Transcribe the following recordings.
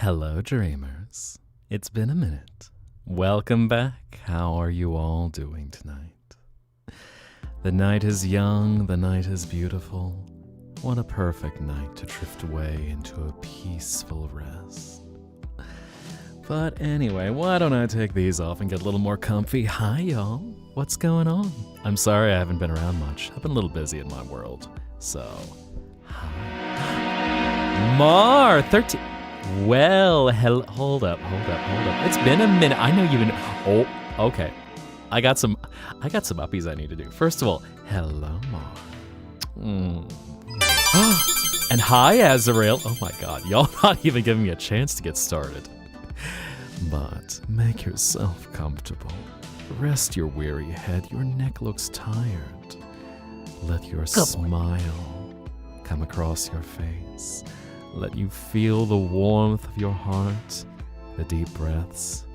Hello, dreamers. It's been a minute. Welcome back. How are you all doing tonight? The night is young, the night is beautiful. What a perfect night to drift away into a peaceful rest. But anyway, why don't I take these off and get a little more comfy? Hi, y'all. What's going on? I'm sorry I haven't been around much. I've been a little busy in my world. So, hi. Mar 13. Well, hold up. It's been a minute. I know you've been. Oh, okay. I got some uppies I need to do. First of all, hello, Mar. And hi, Azrael. Oh my God, y'all not even giving me a chance to get started. But make yourself comfortable. Rest your weary head. Your neck looks tired. Let your smile come across your face. Let you feel the warmth of your heart, the deep breaths.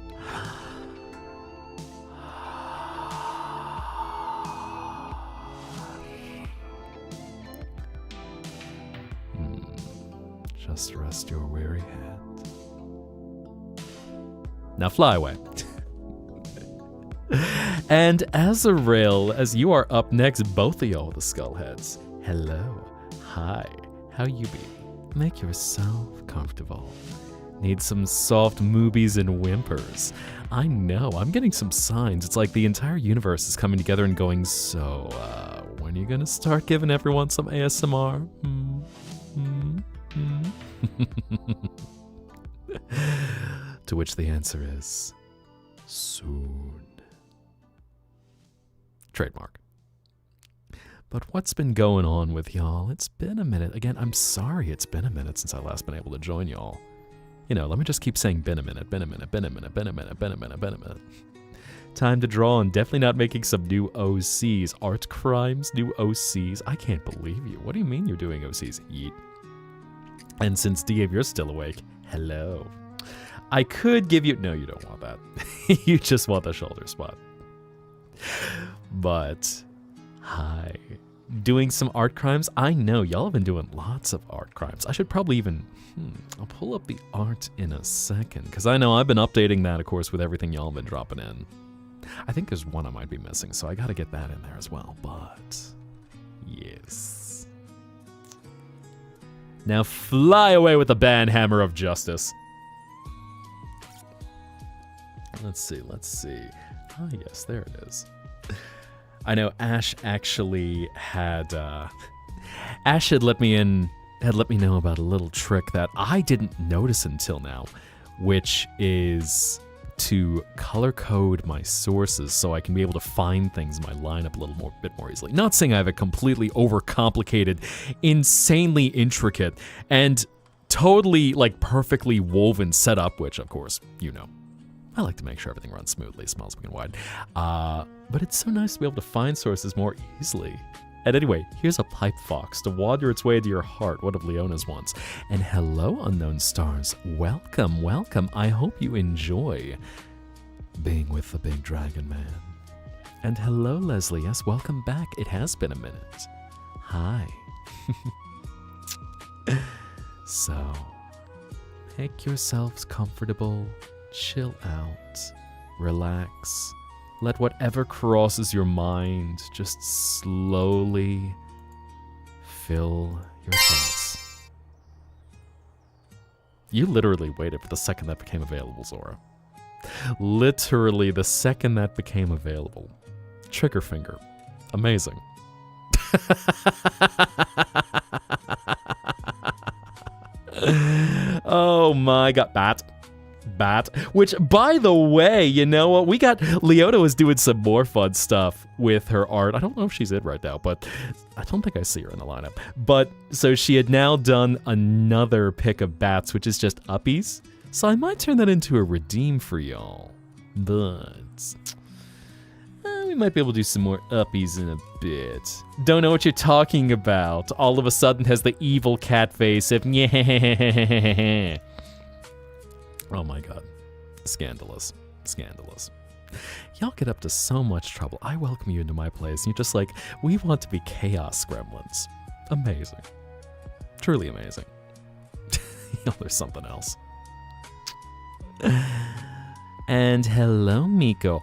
Just rest your weary head. Now fly away. And Azrael, as you are up next, both of y'all, the skull heads. Hello. Hi. How you be? Make yourself comfortable. Need some soft moobies and whimpers. I know, I'm getting some signs. It's like the entire universe is coming together and going, so, when are you gonna start giving everyone some ASMR? To which the answer is, soon. Trademark. But what's been going on with y'all? It's been a minute. Again, I'm sorry it's been a minute since I last been able to join y'all. You know, let me just keep saying been a minute. Time to draw and definitely not making some new OCs. Art crimes, new OCs. I can't believe you. What do you mean you're doing OCs? Yeet. And since Dave, you're still awake, hello. I could give you... No, you don't want that. You just want the shoulder spot. But... Hi. Doing some art crimes? I know, y'all have been doing lots of art crimes. I should probably even... I'll pull up the art in a second, because I know I've been updating that, of course, with everything y'all have been dropping in. I think there's one I might be missing, so I gotta get that in there as well, but... Yes. Now fly away with the banhammer of justice. Let's see. Ah, yes, there it is. I know Ash actually had, Ash had let me know about a little trick that I didn't notice until now, which is to color code my sources so I can be able to find things in my lineup a bit more easily. Not saying I have a completely overcomplicated, insanely intricate, and totally, like, perfectly woven setup, which, of course, you know. I like to make sure everything runs smoothly, smells big and wide. But it's so nice to be able to find sources more easily. And anyway, here's a pipe fox to wander its way to your heart, one of Leona's wants. And hello, unknown stars. Welcome, welcome. I hope you enjoy being with the big dragon man. And hello, Leslie. Yes, welcome back. It has been a minute. Hi. So, make yourselves comfortable. Chill out, relax, let whatever crosses your mind just slowly fill your thoughts. You literally waited for the second that became available, Zora. Literally the second that became available. Trigger finger. Amazing. Oh my God, Bat. Which, by the way, you know what? We got... Leona was doing some more fun stuff with her art. I don't know if she's in right now, but I don't think I see her in the lineup. But, so she had now done another pick of bats, which is just uppies. So I might turn that into a redeem for y'all. But... we might be able to do some more uppies in a bit. Don't know what you're talking about. All of a sudden has the evil cat face of... Yeah. Oh my God. Scandalous. Y'all get up to so much trouble. I welcome you into my place. And you're just like, we want to be chaos gremlins. Amazing. Truly amazing. Y'all, there's something else. And hello, Miko.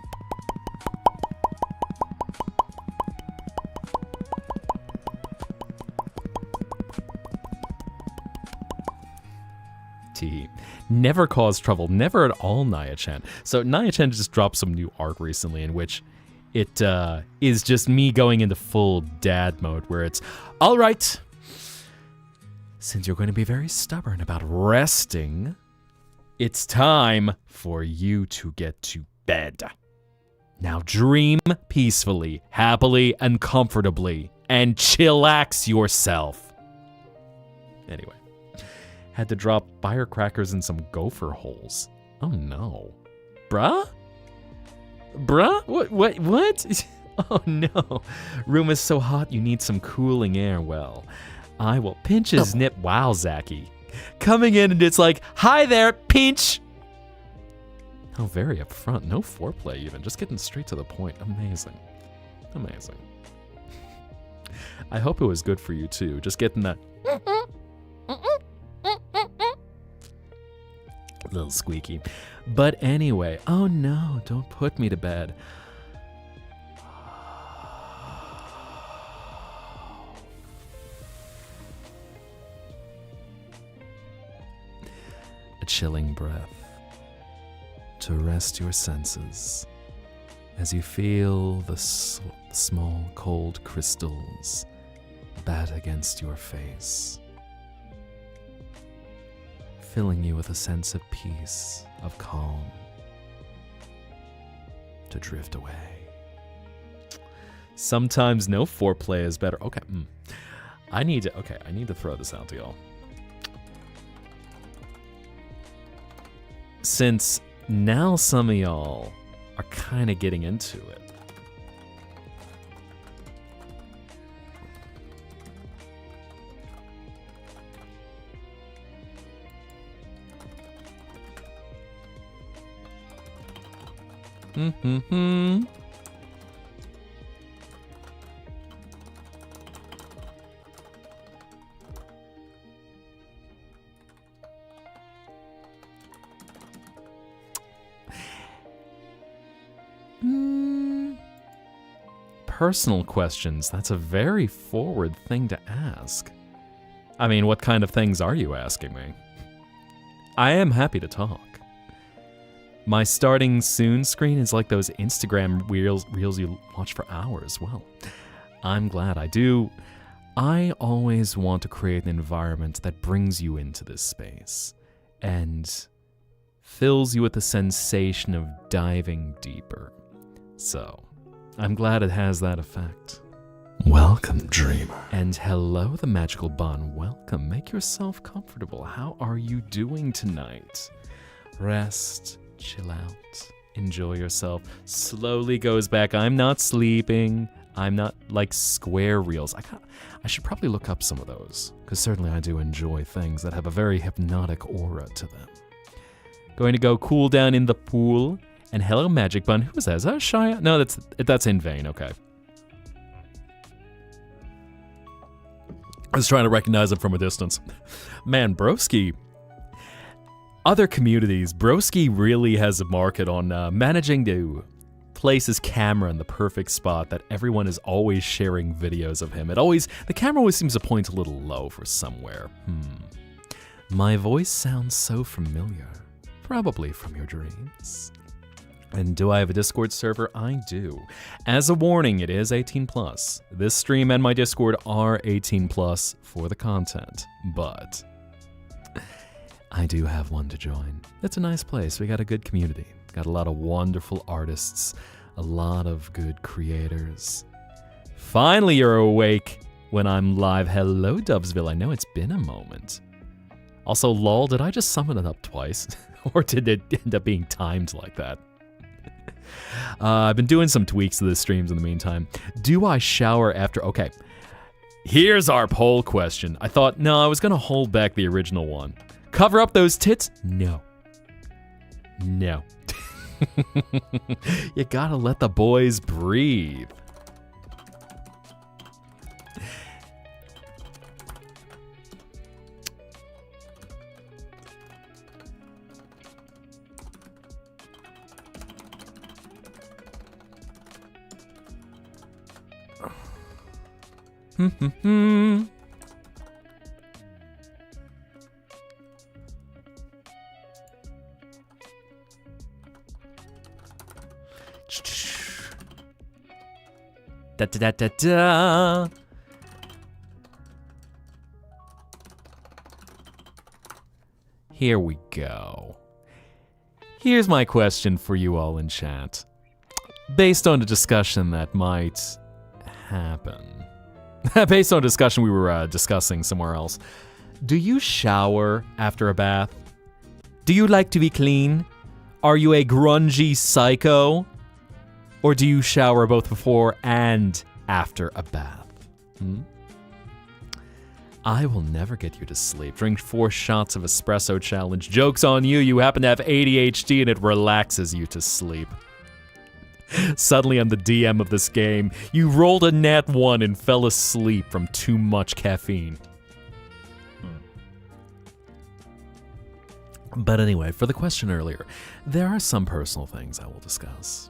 Never cause trouble, never at all, Naya-chan. So Naya-chan just dropped some new art recently in which it is just me going into full dad mode where it's, all right, since you're going to be very stubborn about resting, it's time for you to get to bed. Now dream peacefully, happily, and comfortably, and chillax yourself. Anyway. Had to drop firecrackers in some gopher holes. Oh no. Bruh? Bruh? What? Oh no. Room is so hot you need some cooling air. Well, I will pinch his nip. Wow, Zaki. Coming in and it's like, hi there, pinch! Oh, very upfront. No foreplay even. Just getting straight to the point. Amazing. Amazing. I hope it was good for you too. Just getting that little squeaky. But anyway, oh no, don't put me to bed. A chilling breath to rest your senses as you feel the small cold crystals bat against your face, filling you with a sense of peace, of calm, to drift away. Sometimes no foreplay is better. Okay, I need to throw this out to y'all. Since now some of y'all are kind of getting into it. Personal questions, that's a very forward thing to ask. I mean, what kind of things are you asking me? I am happy to talk. My starting soon screen is like those Instagram reels you watch for hours. Well, I'm glad I do. I always want to create an environment that brings you into this space and fills you with the sensation of diving deeper. So, I'm glad it has that effect. Welcome, dreamer. And hello, the magical bun. Welcome. Make yourself comfortable. How are you doing tonight? Rest, chill out, enjoy yourself. Slowly goes back. I'm not sleeping. I'm not like square reels. I should probably look up some of those, because certainly I do enjoy things that have a very hypnotic aura to them. Going to go cool down in the pool. And hello, Magic Bun. Who is that? Is that Shia? No, that's in vain. Okay. I was trying to recognize him from a distance. Man, Broski. Other communities, Broski really has a market on managing to place his camera in the perfect spot that everyone is always sharing videos of him. The camera always seems to point a little low for somewhere. My voice sounds so familiar. Probably from your dreams. And do I have a Discord server? I do. As a warning, it is 18+. This stream and my Discord are 18+ for the content, but I do have one to join. It's a nice place. We got a good community. Got a lot of wonderful artists, a lot of good creators. Finally, you're awake when I'm live. Hello, Dubsville. I know it's been a moment. Also, lol, did I just summon it up twice? Or did it end up being timed like that? I've been doing some tweaks to the streams in the meantime. Do I shower after? Okay, here's our poll question. I thought, no, I was gonna hold back the original one. Cover up those tits? No. No. You gotta let the boys breathe. Da da da da da. Here we go. Here's my question for you all in chat. Based on a discussion that might happen. Based on a discussion we were discussing somewhere else. Do you shower after a bath? Do you like to be clean? Are you a grungy psycho? Or do you shower both before and after a bath? I will never get you to sleep. Drink 4 shots of espresso challenge. Joke's on you, you happen to have ADHD and it relaxes you to sleep. Suddenly I'm the DM of this game. You rolled a nat 1 and fell asleep from too much caffeine. But anyway, for the question earlier, there are some personal things I will discuss.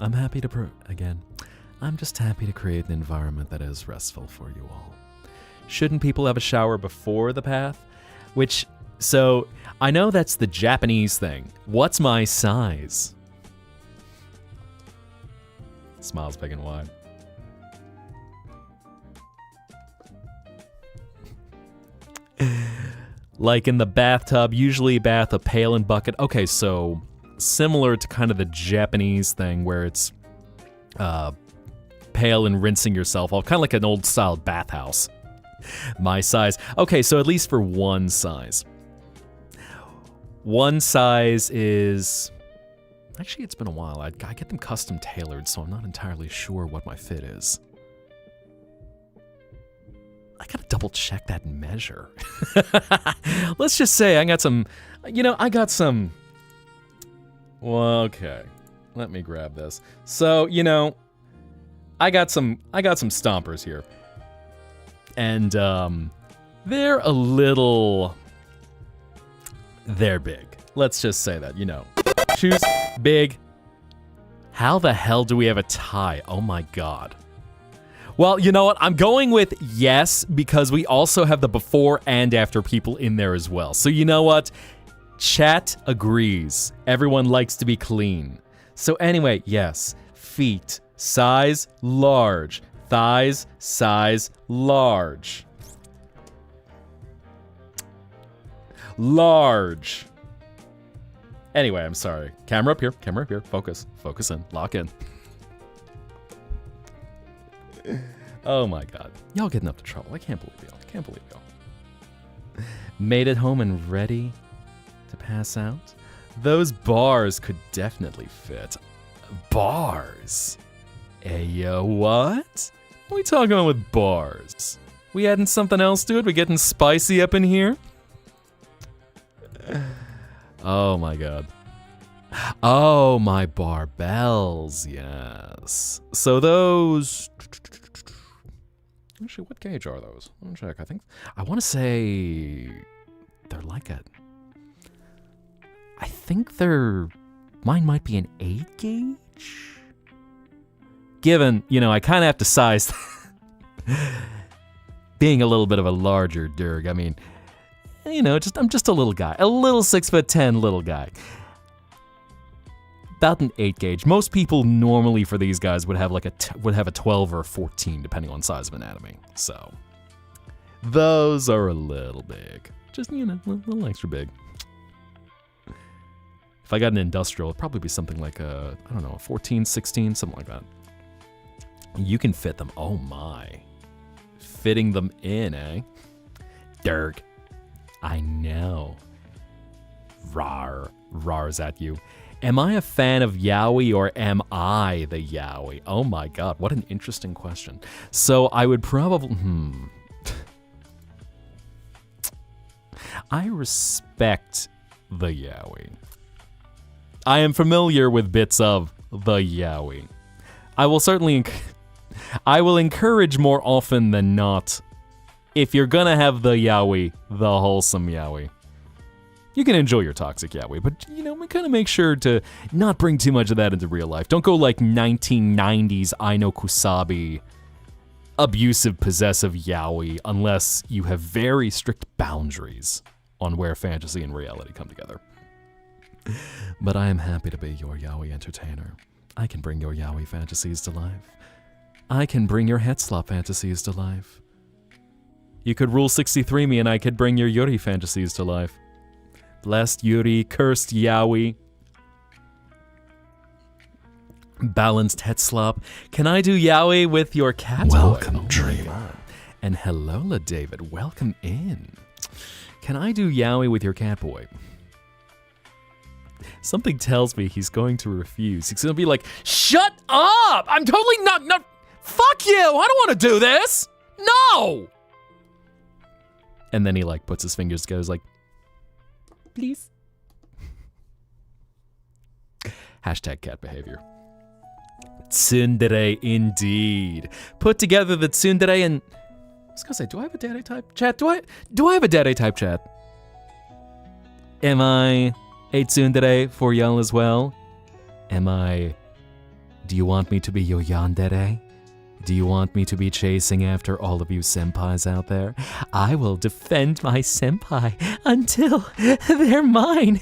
I'm happy to, I'm just happy to create an environment that is restful for you all. Shouldn't people have a shower before the bath? So, I know that's the Japanese thing. What's my size? Smiles big and wide. Like in the bathtub, usually a bath, a pail and bucket. Okay, so similar to kind of the Japanese thing where it's pail and rinsing yourself off, kind of like an old style bathhouse. My size. Okay, so at least for one size. One size is... Actually, it's been a while. I get them custom tailored, so I'm not entirely sure what my fit is. I gotta double check that measure. Let's just say I got some... Well, okay. Let me grab this. So, I got some stompers here. And, they're a little... They're big. Let's just say that, Shoes, big. How the hell do we have a tie? Oh my god. Well, you know what? I'm going with yes, because we also have the before and after people in there as well. So you know what? Chat agrees. Everyone likes to be clean. So anyway, yes. Feet, size, large. Thighs, size, large. Large. Anyway, I'm sorry. Camera up here. Focus. Focus in. Lock in. Oh my god. Y'all getting up to trouble. I can't believe y'all. Made it home and ready to pass out? Those bars could definitely fit. Bars? Ayo, what? What are we talking about with bars? We adding something else to it? We getting spicy up in here? Oh my god. Oh, my barbells, yes. So those... Actually, what gauge are those? Let me check. I want to say... They're like a... I think they're... Mine might be an 8 gauge? Given, I kind of have to size... Being a little bit of a larger derg, I mean... I'm just a little guy. A little 6'10" little guy. About an 8 gauge. Most people normally for these guys would have would have a 12 or a 14, depending on size of anatomy. So those are a little big. Just, a little extra big. If I got an industrial, it'd probably be something like a 14, 16, something like that. You can fit them. Oh my. Fitting them in, eh? Derg. I know. Rar's at you. Am I a fan of yaoi or am I the yaoi? Oh my god, what an interesting question. So I would probably... I respect the yaoi. I am familiar with bits of the yaoi. I will certainly... I will encourage more often than not, if you're gonna have the yaoi, the wholesome yaoi. You can enjoy your toxic yaoi, but, kind of make sure to not bring too much of that into real life. Don't go like 1990s Aino Kusabi abusive, possessive yaoi unless you have very strict boundaries on where fantasy and reality come together. But I am happy to be your yaoi entertainer. I can bring your yaoi fantasies to life. I can bring your head slop fantasies to life. You could rule 63 me and I could bring your Yuri fantasies to life. Blessed Yuri, cursed yaoi. Balanced head slop. Can I do yaoi with your cat? Welcome, dreamer. And hello, La David. Welcome in. Can I do yaoi with your cat boy? Something tells me he's going to refuse. He's going to be like, shut up! I'm totally not, fuck you! I don't want to do this! No! And then he like puts his fingers, goes like, please. Hashtag cat behavior. Tsundere indeed. Put together the tsundere and... I was gonna say, do I have a daddy type chat? Do I have a daddy type chat? Am I a tsundere for y'all as well? Do you want me to be your yandere? Do you want me to be chasing after all of you senpais out there? I will defend my senpai until they're mine.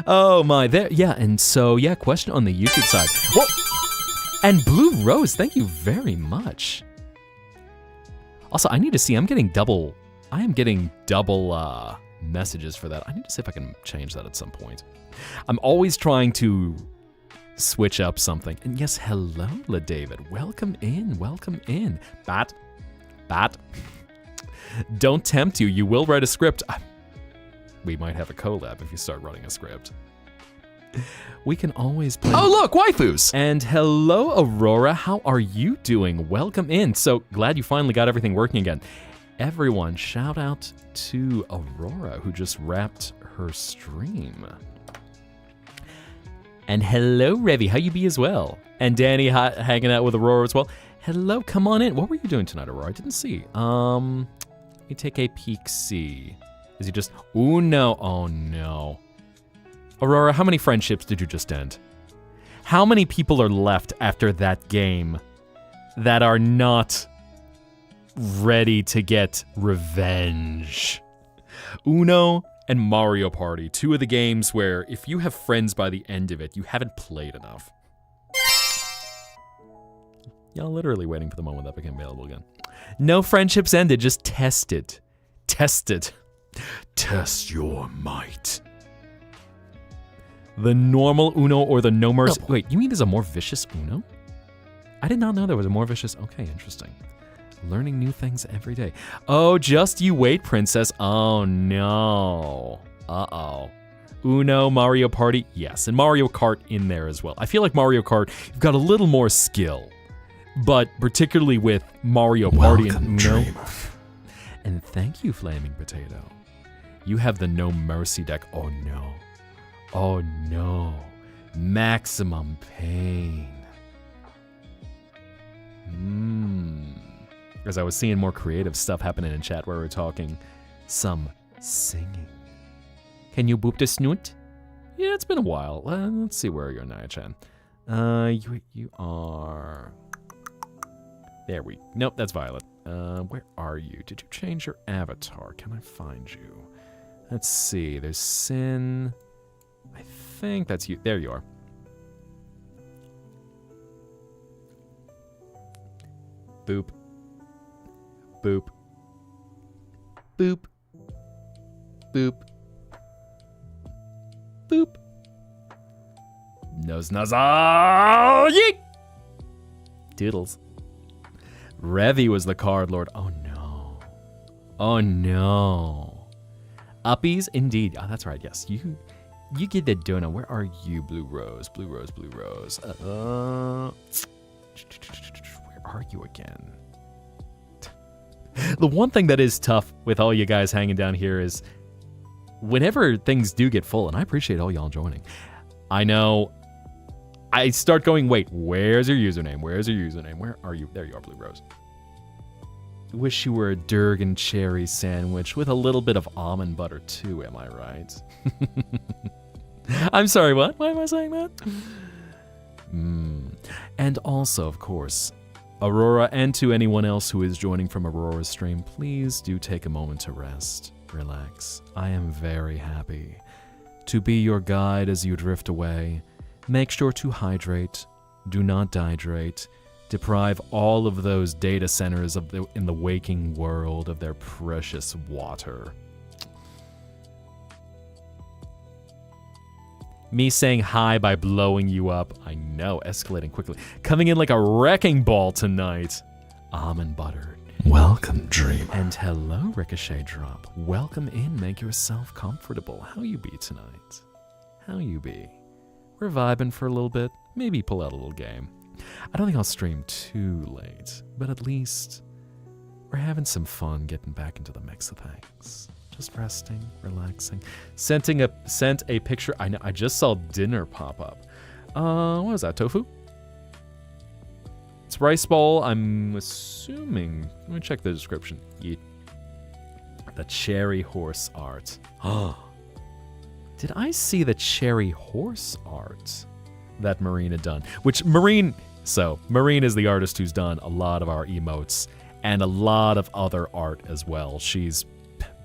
Oh my, there, yeah, and so, yeah, question on the YouTube side. Whoa! And Blue Rose, thank you very much. Also, I need to see, I am getting double messages for that. I need to see if I can change that at some point. I'm always trying to switch up something. And yes, hello, La David. Welcome in, welcome in. Bat. Don't tempt you, you will write a script. We might have a collab if you start running a script. We can always play... Oh, look, waifus! And hello, Aurora. How are you doing? Welcome in. So glad you finally got everything working again. Everyone, shout out to Aurora, who just wrapped her stream. And hello, Revy. How you be as well? And Danny hanging out with Aurora as well. Hello, come on in. What were you doing tonight, Aurora? I didn't see. Let me take a peek, see. Is he just... Ooh, no. Oh, no. Aurora, how many friendships did you just end? How many people are left after that game that are not ready to get revenge? Uno and Mario Party, two of the games where if you have friends by the end of it, you haven't played enough. Y'all literally waiting for the moment that became available again. No friendships ended, just tested. Tested. Test your might. The normal Uno or the no mercy. Oh. Wait, you mean there's a more vicious Uno? I did not know there was a more vicious. Okay, interesting. Learning new things every day. Oh, just you wait, princess. Oh, no. Uh-oh. Uno, Mario Party. Yes, and Mario Kart in there as well. I feel like Mario Kart, you've got a little more skill. But particularly with Mario Party and Uno. Dreamer. And thank you, Flaming Potato. You have the no mercy deck. Oh, no. Oh no, maximum pain. As I was seeing more creative stuff happening in chat where we were talking some singing. Can you boop the snoot? Yeah, it's been a while. Let's see where you're, Naya-chan. You are... There we... Nope, that's Violet. Where are you? Did you change your avatar? Can I find you? Let's see, there's Sin... I think that's you. There you are. Boop. Boop. Boop. Boop. Boop. Nose nuzzle. Yeet! Doodles. Revy was the card lord. Oh no. Oh no. Uppies? Indeed. Oh, that's right. Yes. You get the donut. Where are you, Blue Rose? Blue Rose, Blue Rose. Where are you again? The one thing that is tough with all you guys hanging down here is whenever things do get full, and I appreciate all y'all joining, I know I start going, wait, where's your username? Where's your username? Where are you? There you are, Blue Rose. Wish you were a derg and cherry sandwich with a little bit of almond butter too, am I right? I'm sorry, what? Why am I saying that? And also, of course, Aurora, and to anyone else who is joining from Aurora's stream, please do take a moment to rest, relax. I am very happy to be your guide as you drift away. Make sure to hydrate, do not dehydrate, deprive all of those data centers in the waking world of their precious water. Me saying hi by blowing you up. I know, escalating quickly. Coming in like a wrecking ball tonight. Almond butter. Welcome, dreamer. And hello, Ricochet Drop. Welcome in, make yourself comfortable. How you be tonight? How you be? We're vibing for a little bit. Maybe pull out a little game. I don't think I'll stream too late, but at least we're having some fun getting back into the mix of things. Just resting, relaxing. Sent a picture. I know. I just saw dinner pop up. What was that? Tofu? It's rice bowl. I'm assuming. Let me check the description. Yeah. The cherry horse art. Oh, did I see the cherry horse art that Marine had done? Which Marine is the artist who's done a lot of our emotes and a lot of other art as well. She's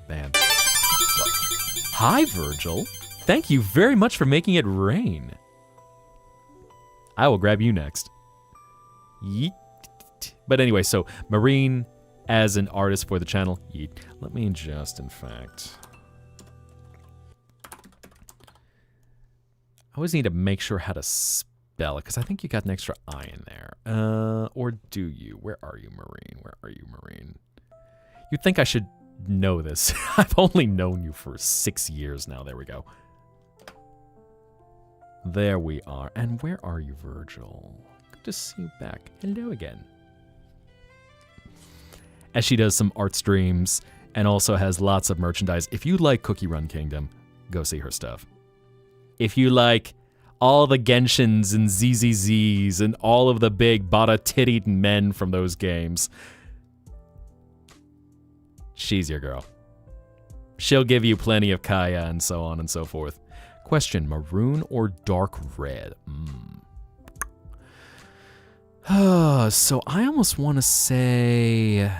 man. Hi, Virgil. Thank you very much for making it rain. I will grab you next. Yeet. But anyway, so Marine as an artist for the channel. Yeet. Let me just, in fact, I always need to make sure how to spell it, because I think you got an extra I in there. Or do you? Where are you, Marine? Where are you, Marine? You'd think I should know this. I've only known you for 6 years now. There we go. There we are. And where are you, Virgil? Good to see you back. Hello again. As she does some art streams and also has lots of merchandise. If you like Cookie Run Kingdom, go see her stuff. If you like all the Genshins and ZZZs and all of the big bada-tittied men from those games, she's your girl. She'll give you plenty of Kaya and so on and so forth. Question, maroon or dark red? So I almost want to say,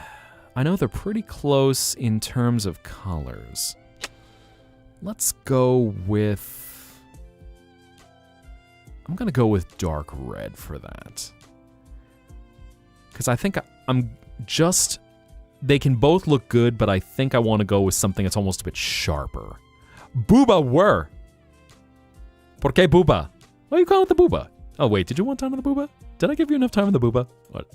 I know they're pretty close in terms of colors. Let's go with, I'm going to go with dark red for that. Because I think I'm just, they can both look good, but I think I want to go with something that's almost a bit sharper. Booba were. ¿Por qué Booba? Why are you calling it the Booba? Oh wait, did you want time on the Booba? Did I give you enough time on the Booba? What?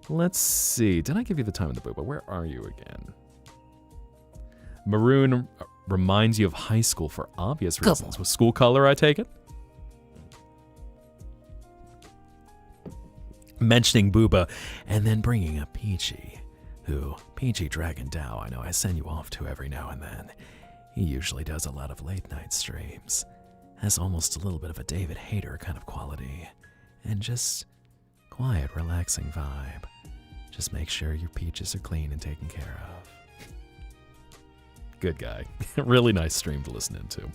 Let's see. Did I give you the time on the Booba? Where are you again? Maroon reminds you of high school for obvious reasons. With school color, I take it? Mentioning Booba and then bringing up Peachy, who, Peachy Dragon Dow, I know I send you off to every now and then. He usually does a lot of late night streams. Has almost a little bit of a David Hayter kind of quality. And just quiet, relaxing vibe. Just make sure your peaches are clean and taken care of. Good guy. Really nice stream to listen into.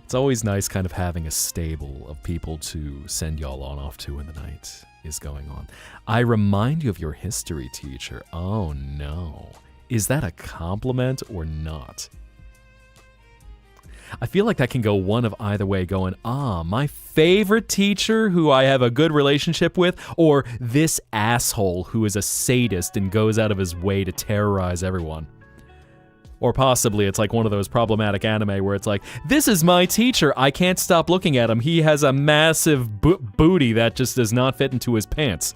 It's always nice kind of having a stable of people to send y'all on off to when the night is going on. I remind you of your history teacher. Oh no. Is that a compliment or not? I feel like that can go one of either way, going, my favorite teacher who I have a good relationship with, or this asshole who is a sadist and goes out of his way to terrorize everyone. Or possibly it's like one of those problematic anime where it's like, this is my teacher, I can't stop looking at him, he has a massive booty that just does not fit into his pants.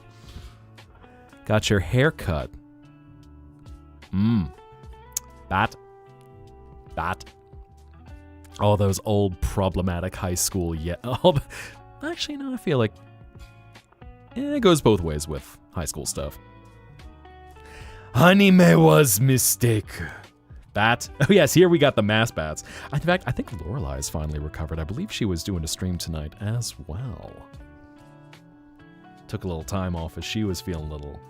Got your hair cut. Bat. All those old problematic high school, actually, no, I feel like it goes both ways with high school stuff. Anime was mistake. Bat. Oh yes, here we got the mass bats. In fact, I think Lorelai's finally recovered. I believe she was doing a stream tonight as well. Took a little time off as she was feeling a little.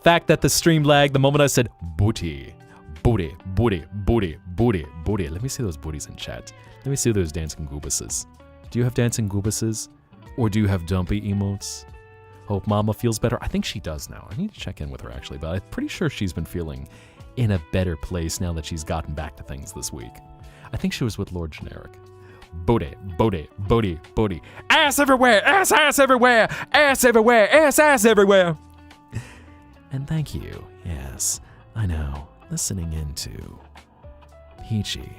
Fact that the stream lagged the moment I said booty. Booty, booty, booty, booty, booty. Let me see those booties in chat. Let me see those dancing goobuses. Do you have dancing goobuses? Or do you have dumpy emotes? Hope Mama feels better. I think she does now. I need to check in with her, actually, but I'm pretty sure she's been feeling in a better place now that she's gotten back to things this week. I think she was with Lord Generic. Booty, booty, booty, booty. Ass everywhere, ass everywhere, ass everywhere, ass everywhere. And thank you, yes, I know, listening into Peachy.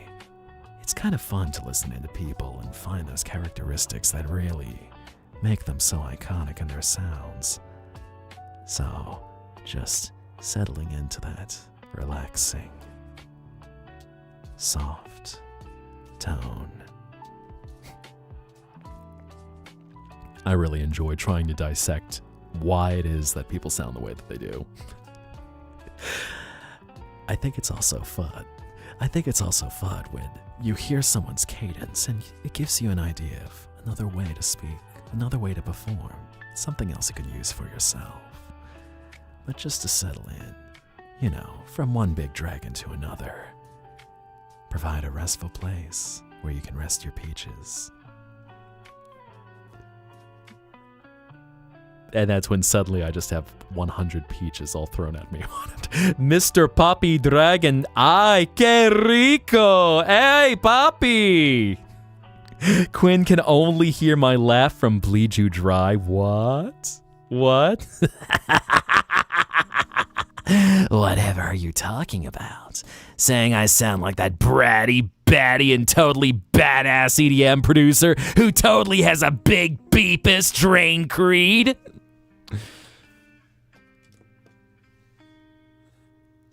It's kind of fun to listen into people and find those characteristics that really make them so iconic in their sounds. So, just settling into that relaxing, soft tone. I really enjoy trying to dissect why it is that people sound the way that they do. I think it's also fun. When you hear someone's cadence and it gives you an idea of another way to speak, another way to perform, something else you can use for yourself. But just to settle in, you know, from one big dragon to another. Provide a restful place where you can rest your peaches. And that's when suddenly I just have 100 peaches all thrown at me. Mr. Poppy Dragon, ay, que rico! Hey, Poppy! Quinn can only hear my laugh from Bleed You Dry. What? Whatever are you talking about? Saying I sound like that bratty, batty, and totally badass EDM producer who totally has a big beepus drain creed?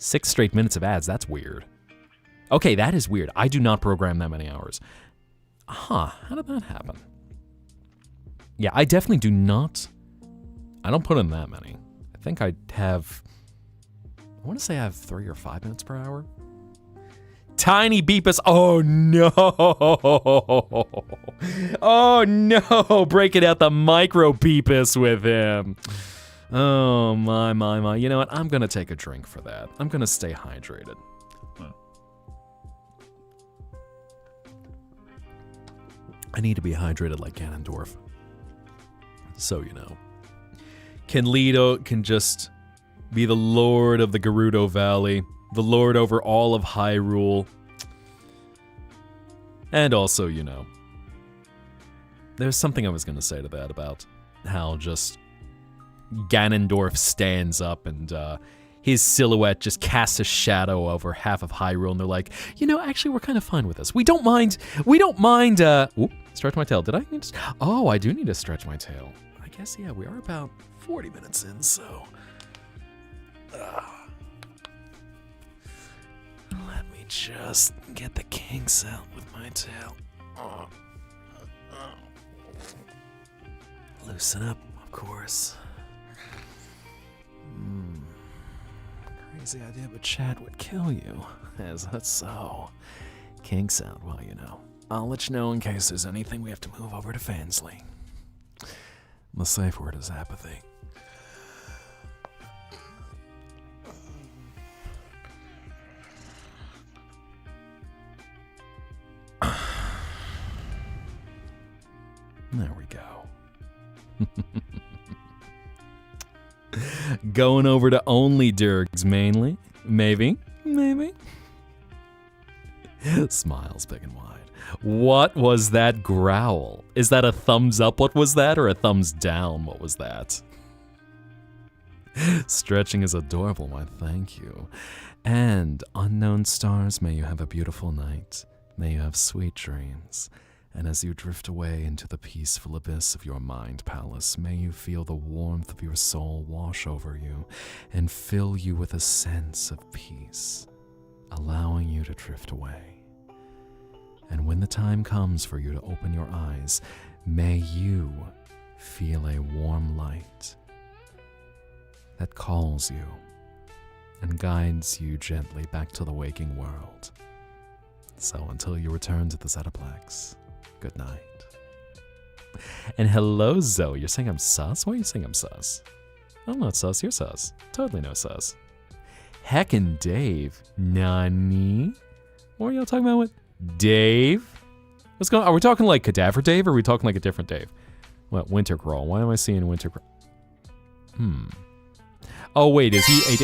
6 straight minutes of ads, that's weird. Okay, that is weird. I do not program that many hours. How did that happen? Yeah, I definitely do not. I don't put in that many. I think I have, I want to say I have 3 or 5 minutes per hour. Tiny Beepus. Oh no. Oh no. Breaking out the micro Beepus with him. Oh my. You know what? I'm going to take a drink for that. I'm going to stay hydrated. I need to be hydrated like Ganondorf. So, you know. Kenlido can just be the lord of the Gerudo Valley, the lord over all of Hyrule. And also, you know, there's something I was going to say to that about how just Ganondorf stands up and his silhouette just casts a shadow over half of Hyrule, and they're like, you know, actually, we're kind of fine with this. We don't mind, stretch my tail. Did I need to, I do need to stretch my tail. I guess, yeah, we are about 40 minutes in, so. Let me just get the kinks out with my tail. Loosen up, of course. Crazy idea, but Chad would kill you. Is that so? Kinks out, well, you know. I'll let you know in case there's anything we have to move over to Fansley. The safe word is apathy. There we go. Going over to only dergs mainly. Maybe. Smiles big and wide. What was that growl? Is that a thumbs up, what was that? Or a thumbs down, what was that? Stretching is adorable, why thank you. And unknown stars, may you have a beautiful night. May you have sweet dreams. And as you drift away into the peaceful abyss of your mind palace, may you feel the warmth of your soul wash over you and fill you with a sense of peace, allowing you to drift away. And when the time comes for you to open your eyes, may you feel a warm light that calls you and guides you gently back to the waking world. So until you return to the Zetaplex, good night. And hello, Zoe. You're saying I'm sus? Why are you saying I'm sus? I'm not sus. You're sus. Totally no sus. Heckin' Dave. Nani? What are y'all talking about with Dave? What's going on? Are we talking like Cadaver Dave, or are we talking like a different Dave? What, Winter Crawl? Why am I seeing Winter Crawl? Oh, wait, is he a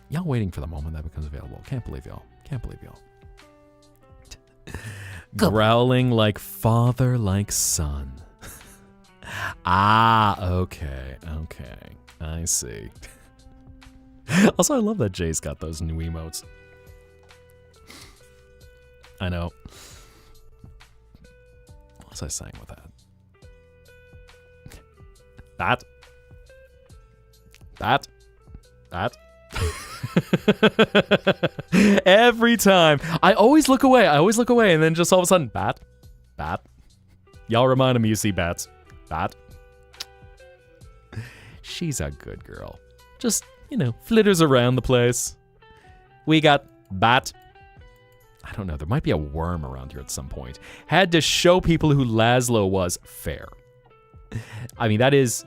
Y'all waiting for the moment that becomes available. Can't believe y'all. Can't believe y'all. Growling like father, like son. Okay. I see. Also, I love that Jay's got those new emotes. I know. What was I saying with that? That. Every time. I always look away, and then just all of a sudden, bat. Y'all reminded me you see bats. Bat. She's a good girl. Just, flitters around the place. We got bat. I don't know, there might be a worm around here at some point. Had to show people who Laszlo was. Fair. I mean, that is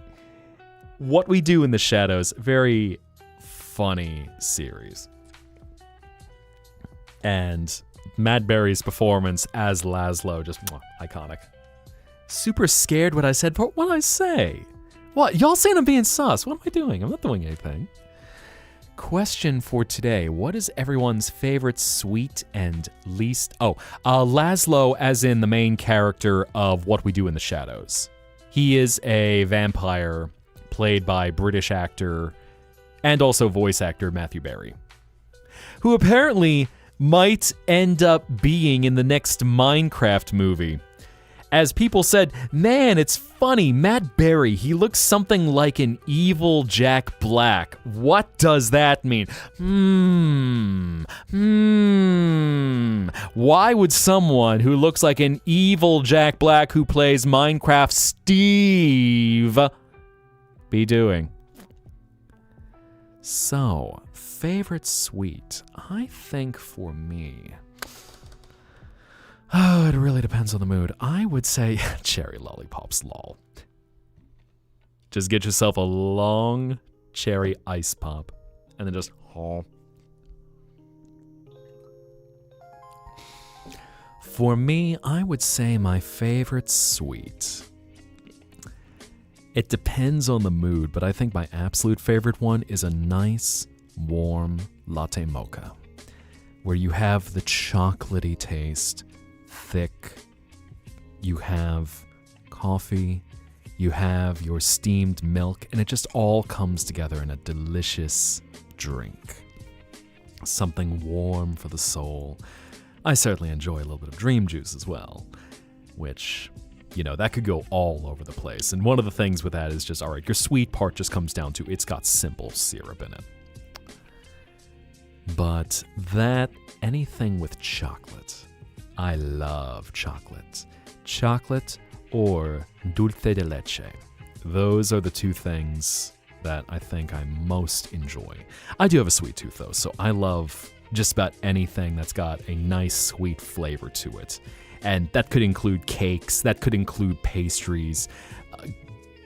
what we do in the shadows. Very funny series. And Matt Berry's performance as Laszlo, just iconic. Super scared what I said. What did I say? What? Y'all saying I'm being sus. What am I doing? I'm not doing anything. Question for today. What is everyone's favorite sweet and least... Laszlo as in the main character of What We Do in the Shadows. He is a vampire played by British actor and also voice actor Matthew Berry, who apparently might end up being in the next Minecraft movie. As people said, man, it's funny, Matt Berry, he looks something like an evil Jack Black. What does that mean? Why would someone who looks like an evil Jack Black who plays Minecraft Steve be doing? So, favorite sweet. I think for me... Oh, it really depends on the mood. I would say cherry lollipops, lol. Just get yourself a long cherry ice pop, and then just For me, I would say my favorite sweet. It depends on the mood, but I think my absolute favorite one is a nice, warm latte mocha, where you have the chocolatey taste, thick, you have coffee, you have your steamed milk, and it just all comes together in a delicious drink. Something warm for the soul. I certainly enjoy a little bit of dream juice as well, which, that could go all over the place. And one of the things with that is just, all right, your sweet part just comes down to it's got simple syrup in it. But anything with chocolate. I love chocolate. Chocolate or dulce de leche. Those are the two things that I think I most enjoy. I do have a sweet tooth though, so I love just about anything that's got a nice sweet flavor to it. And that could include cakes, that could include pastries,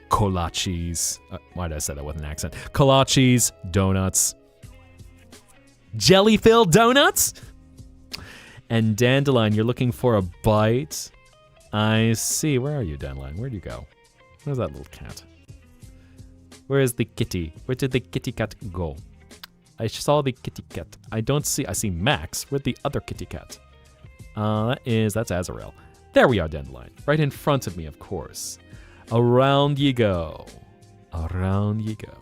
kolaches. Why did I say that with an accent? Kolaches, donuts, jelly-filled donuts? And Dandelion, you're looking for a bite? I see. Where are you, Dandelion? Where'd you go? Where's that little cat? Where is the kitty? Where did the kitty cat go? I saw the kitty cat. I see Max. Where'd the other kitty cat? That's Azrael. There we are, Dandelion. Right in front of me, of course. Around you go. Around you go.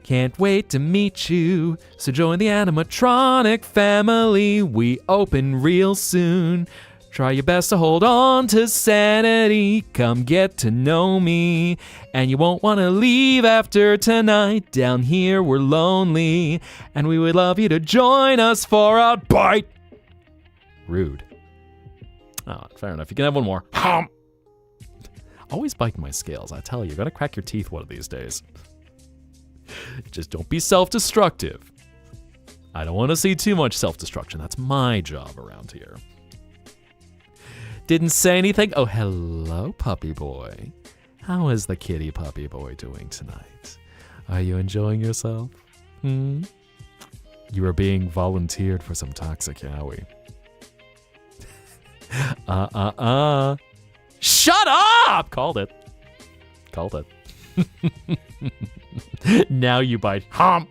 Can't wait to meet you, so join the animatronic family. We open real soon. Try your best to hold on to sanity. Come get to know me, and you won't want to leave after tonight. Down here we're lonely, and we would love you to join us for a bite. Rude. Oh, fair enough. You can have one more. Always biting my scales, I tell you. You're gonna crack your teeth one of these days. Just don't be self-destructive. I don't want to see too much self-destruction. That's my job around here. Didn't say anything? Oh, hello, puppy boy. How is the kitty puppy boy doing tonight? Are you enjoying yourself? Hmm? You are being volunteered for some toxic yaoi. Shut up! Called it. Now you bite. Hump!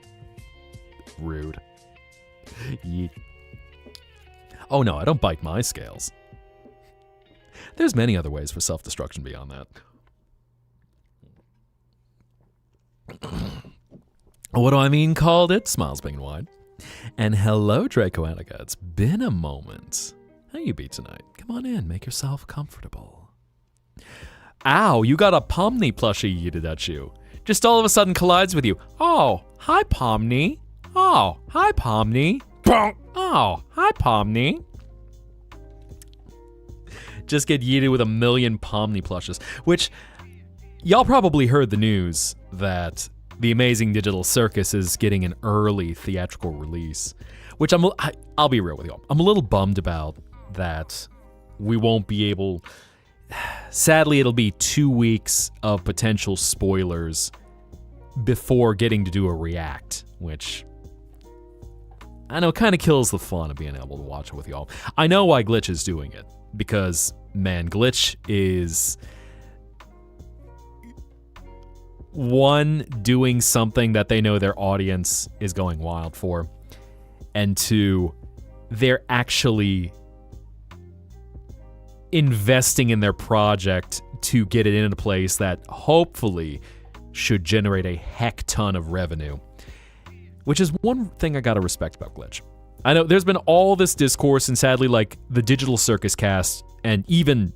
Rude. Yeet. Oh no, I don't bite my scales. There's many other ways for self-destruction beyond that. What do I mean called it? Smiles big and wide. And hello, Draco Attica. It's been a moment. How you be tonight? Come on in, make yourself comfortable. Ow, you got a Pomni plushie yeeted at you. Just all of a sudden collides with you. Oh, hi Pomni. Oh, hi Pomni. Bonk. Oh, hi Pomni. Just get yeeted with a million Pomni plushes, which y'all probably heard the news that The Amazing Digital Circus is getting an early theatrical release, which I'll be real with y'all. I'm a little bummed about that. We won't be able. Sadly, it'll be 2 weeks of potential spoilers before getting to do a react, which I know kind of kills the fun of being able to watch it with y'all. I know why Glitch is doing it, because, man, Glitch is, one, doing something that they know their audience is going wild for, and two, they're actually investing in their project to get it in a place that hopefully should generate a heck ton of revenue. Which is one thing I gotta respect about Glitch. I know there's been all this discourse, and sadly, like, the Digital Circus cast, and even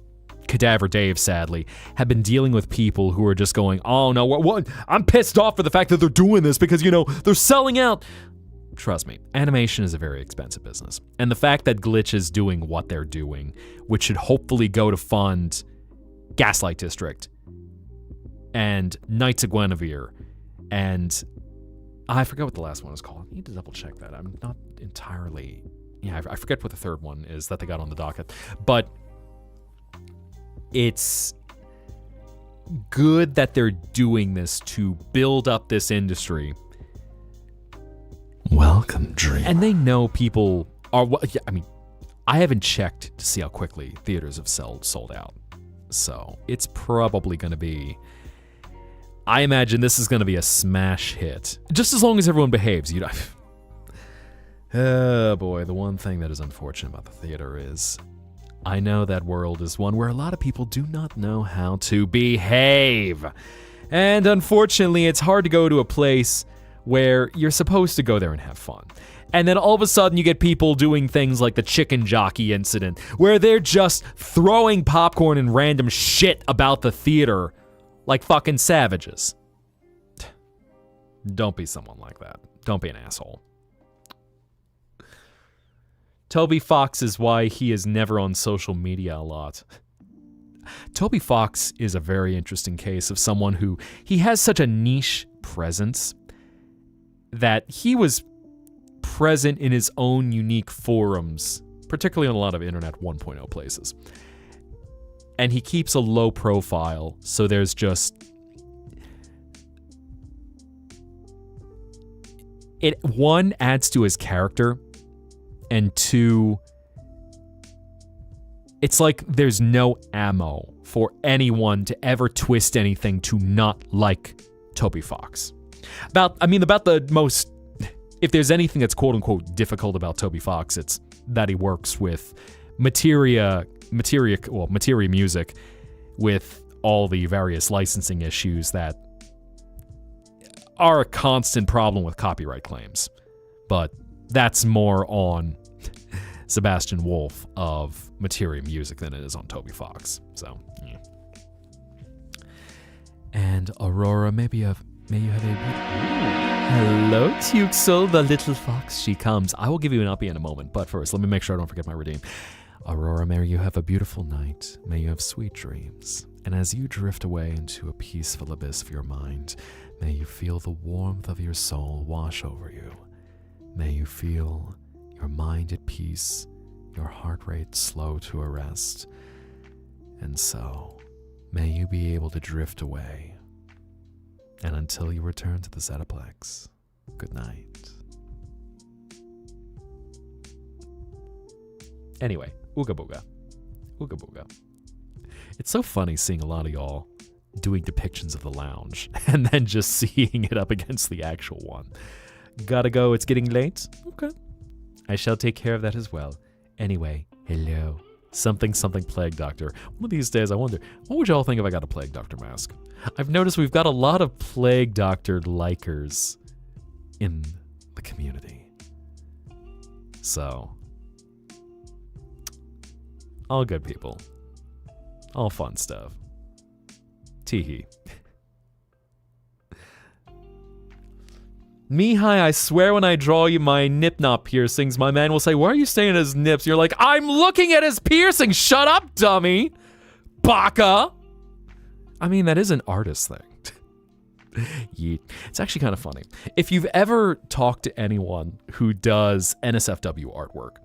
Cadaver Dave, sadly, have been dealing with people who are just going, oh no, what? I'm pissed off for the fact that they're doing this because, they're selling out. Trust me, animation is a very expensive business. And the fact that Glitch is doing what they're doing, which should hopefully go to fund Gaslight District and Knights of Guinevere, and I forget what the last one is called. I need to double check that. I'm not entirely... Yeah, I forget what the third one is that they got on the docket. But it's good that they're doing this to build up this industry. Welcome, Dream. And they know people are... I haven't checked to see how quickly theaters have sold out. So it's probably going to be... I imagine this is going to be a smash hit. Just as long as everyone behaves, Oh boy, the one thing that is unfortunate about the theater is I know that world is one where a lot of people do not know how to behave. And unfortunately, it's hard to go to a place where you're supposed to go there and have fun. And then all of a sudden you get people doing things like the chicken jockey incident, where they're just throwing popcorn and random shit about the theater like fucking savages. Don't be someone like that. Don't be an asshole. Toby Fox is why he is never on social media a lot. Toby Fox is a very interesting case of someone who, he has such a niche presence that he was present in his own unique forums, particularly on a lot of Internet 1.0 places. And he keeps a low profile, so there's just... It, one, adds to his character, and two, it's like there's no ammo for anyone to ever twist anything to not like Toby Fox. About the most... If there's anything that's quote-unquote difficult about Toby Fox, it's that he works with Materia Music, with all the various licensing issues that are a constant problem with copyright claims. But that's more on Sebastian Wolf of Materia Music than it is on Toby Fox. So, yeah. And Aurora, may you have a... Hello, Tuxel, the little fox. She comes. I will give you an uppy in a moment, but first, let me make sure I don't forget my redeem. Aurora, may you have a beautiful night. May you have sweet dreams. And as you drift away into a peaceful abyss of your mind, may you feel the warmth of your soul wash over you. May you feel your mind at peace, your heart rate slow to a rest. And so, may you be able to drift away And until you return to the Zettaplex, good night. Anyway, ooga booga. Ooga booga. It's so funny seeing a lot of y'all doing depictions of the lounge and then just seeing it up against the actual one. Gotta go, it's getting late? Okay. I shall take care of that as well. Anyway, hello. Something plague doctor. One of these days I wonder, what would y'all think if I got a plague doctor mask? I've noticed we've got a lot of plague doctor likers in the community. So, all good people. All fun stuff. Teehee. Mihai, I swear when I draw you my nip-knot piercings, my man will say, why are you staring at his nips? You're like, I'm looking at his piercings! Shut up, dummy! Baka! I mean, that is an artist thing. Yeet. It's actually kind of funny. If you've ever talked to anyone who does NSFW artwork,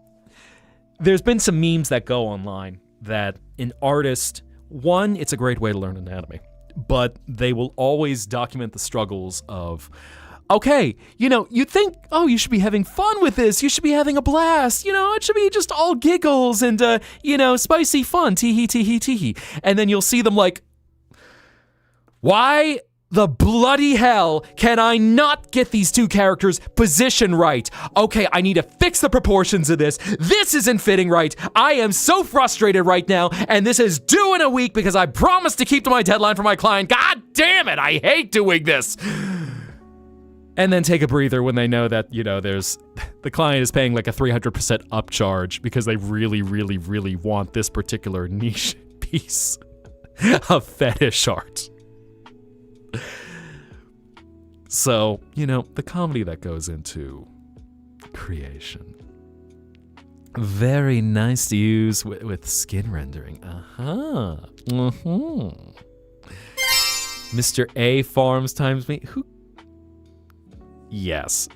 there's been some memes that go online that an artist, one, it's a great way to learn anatomy, but they will always document the struggles of, okay, you think, oh, you should be having fun with this. You should be having a blast. It should be just all giggles and, spicy fun. Tee-hee, tee-hee, tee-hee. And then you'll see them like, why the bloody hell can I not get these two characters positioned right? Okay, I need to fix the proportions of this. This isn't fitting right. I am so frustrated right now, and this is due in a week because I promised to keep to my deadline for my client. God damn it, I hate doing this. And then take a breather when they know that, there's the client is paying like a 300% upcharge because they really, really, really want this particular niche piece of fetish art. So, the comedy that goes into creation. Very nice to use with skin rendering. Mr. A farms times me. Who? Yes.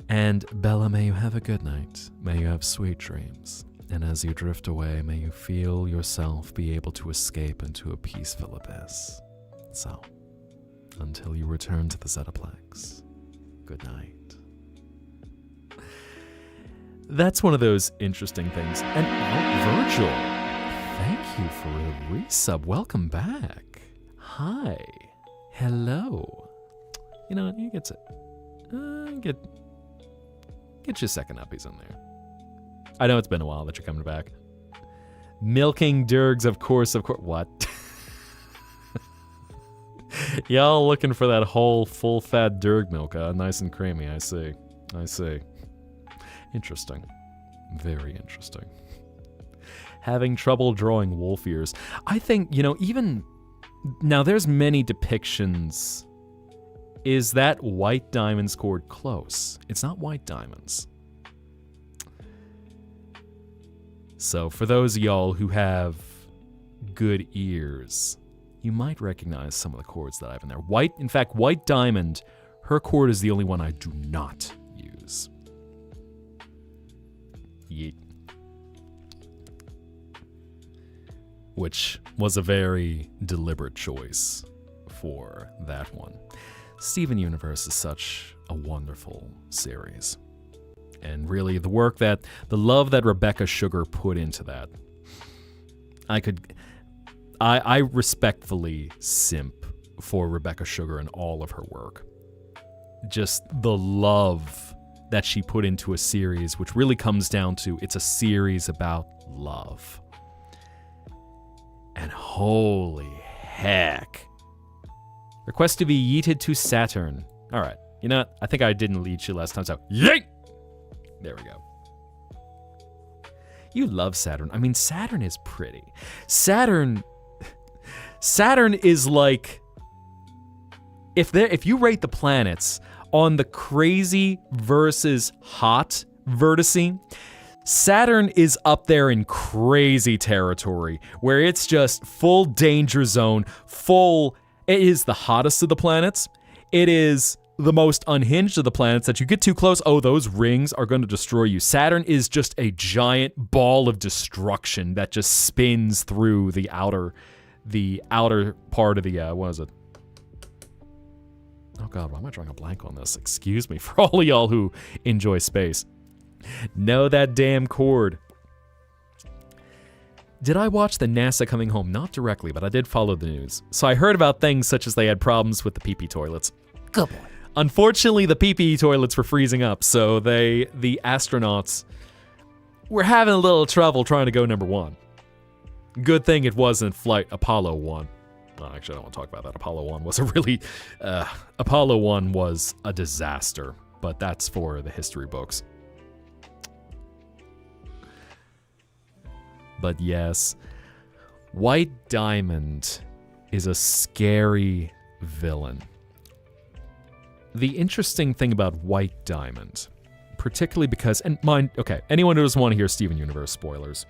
And Bella, may you have a good night. May you have sweet dreams. And as you drift away, may you feel yourself be able to escape into a peaceful abyss. So, until you return to the Zettaplex, good night. That's one of those interesting things. And Virgil, thank you for the resub. Welcome back. Hi. Hello. You know what? You get to get your second uppies in there. I know it's been a while that you're coming back. Milking dergs, of course. What? Y'all looking for that whole full-fat derg milk, nice and creamy. I see. Interesting. Very interesting. Having trouble drawing wolf ears. I think, even now there's many depictions. Is that white diamond scored close? It's not white diamonds. So for those of y'all who have good ears, you might recognize some of the chords that I have in there. White diamond, her chord is the only one I do not use. Yeet. Which was a very deliberate choice for that one. Steven Universe is such a wonderful series. And really, the love that Rebecca Sugar put into that, I respectfully simp for Rebecca Sugar and all of her work. Just the love that she put into a series, which really comes down to, it's a series about love. And holy heck. Request to be yeeted to Saturn. All right. You know what? I think I didn't lead you last time, so yeet! There we go. You love Saturn. I mean, Saturn is pretty. Saturn is like, if you rate the planets on the crazy versus hot vertice, Saturn is up there in crazy territory, where it's just full danger zone, it is the hottest of the planets. It is the most unhinged of the planets that you get too close, those rings are going to destroy you. Saturn is just a giant ball of destruction that just spins through the outer part of the, Oh god, why am I drawing a blank on this? Excuse me for all of y'all who enjoy space. No, that damn cord. Did I watch the NASA Coming Home? Not directly, but I did follow the news. So I heard about things such as they had problems with the pee-pee toilets. Good boy. Unfortunately, the pee-pee toilets were freezing up, so the astronauts were having a little trouble trying to go number one. Good thing it wasn't Flight Apollo 1. Well, actually, I don't want to talk about that. Apollo 1 was Apollo 1 was a disaster, but that's for the history books. But yes, White Diamond is a scary villain. The interesting thing about White Diamond, particularly because, and mind, okay, anyone who doesn't want to hear Steven Universe spoilers,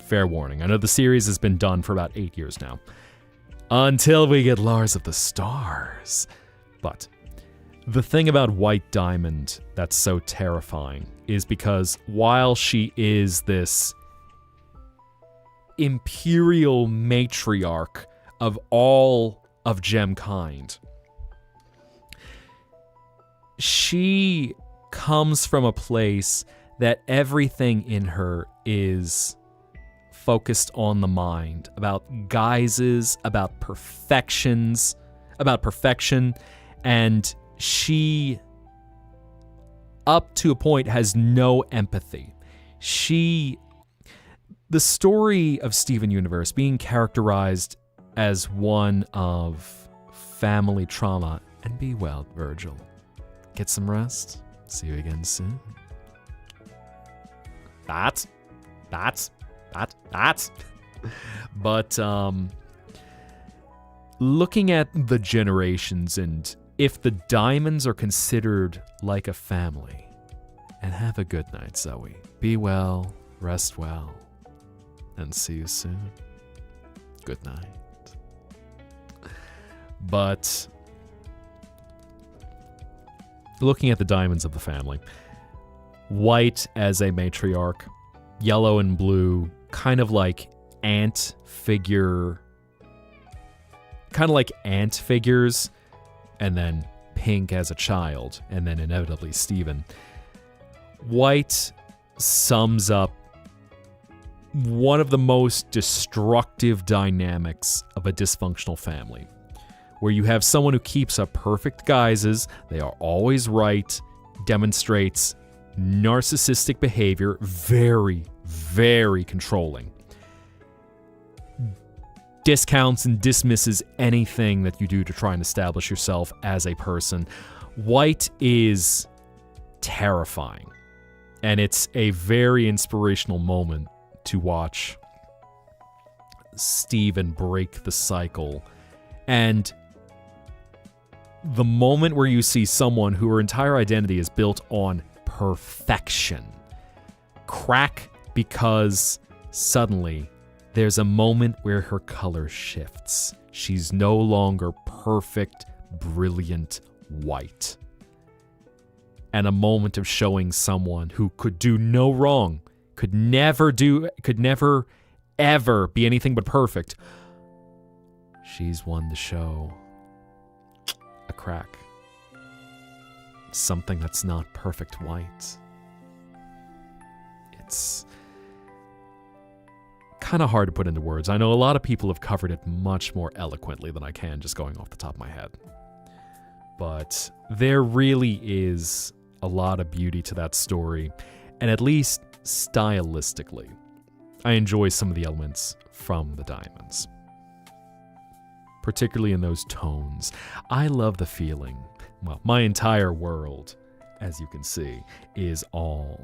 fair warning. I know the series has been done for about 8 years now. Until we get Lars of the Stars. But the thing about White Diamond that's so terrifying is because while she is this imperial matriarch of all of Gemkind, she comes from a place that everything in her is focused on the mind, about guises, about perfection, and she, up to a point, has no empathy. The story of Steven Universe being characterized as one of family trauma, and be well, Virgil. Get some rest. See you again soon. That's. But looking at the generations and if the Diamonds are considered like a family, and have a good night, Zoe. Be well, rest well, and see you soon. Good night. But looking at the Diamonds of the family, White as a matriarch, yellow and blue, kind of like ant figures, and then pink as a child, and then inevitably Steven. White sums up one of the most destructive dynamics of a dysfunctional family, where you have someone who keeps up perfect guises, they are always right, demonstrates narcissistic behavior, very, very controlling, discounts and dismisses anything that you do to try and establish yourself as a person. White is terrifying, and it's a very inspirational moment to watch Steven break the cycle. And the moment where you see someone who her entire identity is built on perfection crack because suddenly there's a moment where her color shifts. She's no longer perfect, brilliant white. And a moment of showing someone who could do no wrong, could never ever be anything but perfect. She's one to show a crack. Something that's not perfect white. It's kind of hard to put into words. I know a lot of people have covered it much more eloquently than I can just going off the top of my head. But there really is a lot of beauty to that story, and at least stylistically, I enjoy some of the elements from the Diamonds. Particularly in those tones. I love the feeling. Well, my entire world, as you can see, is all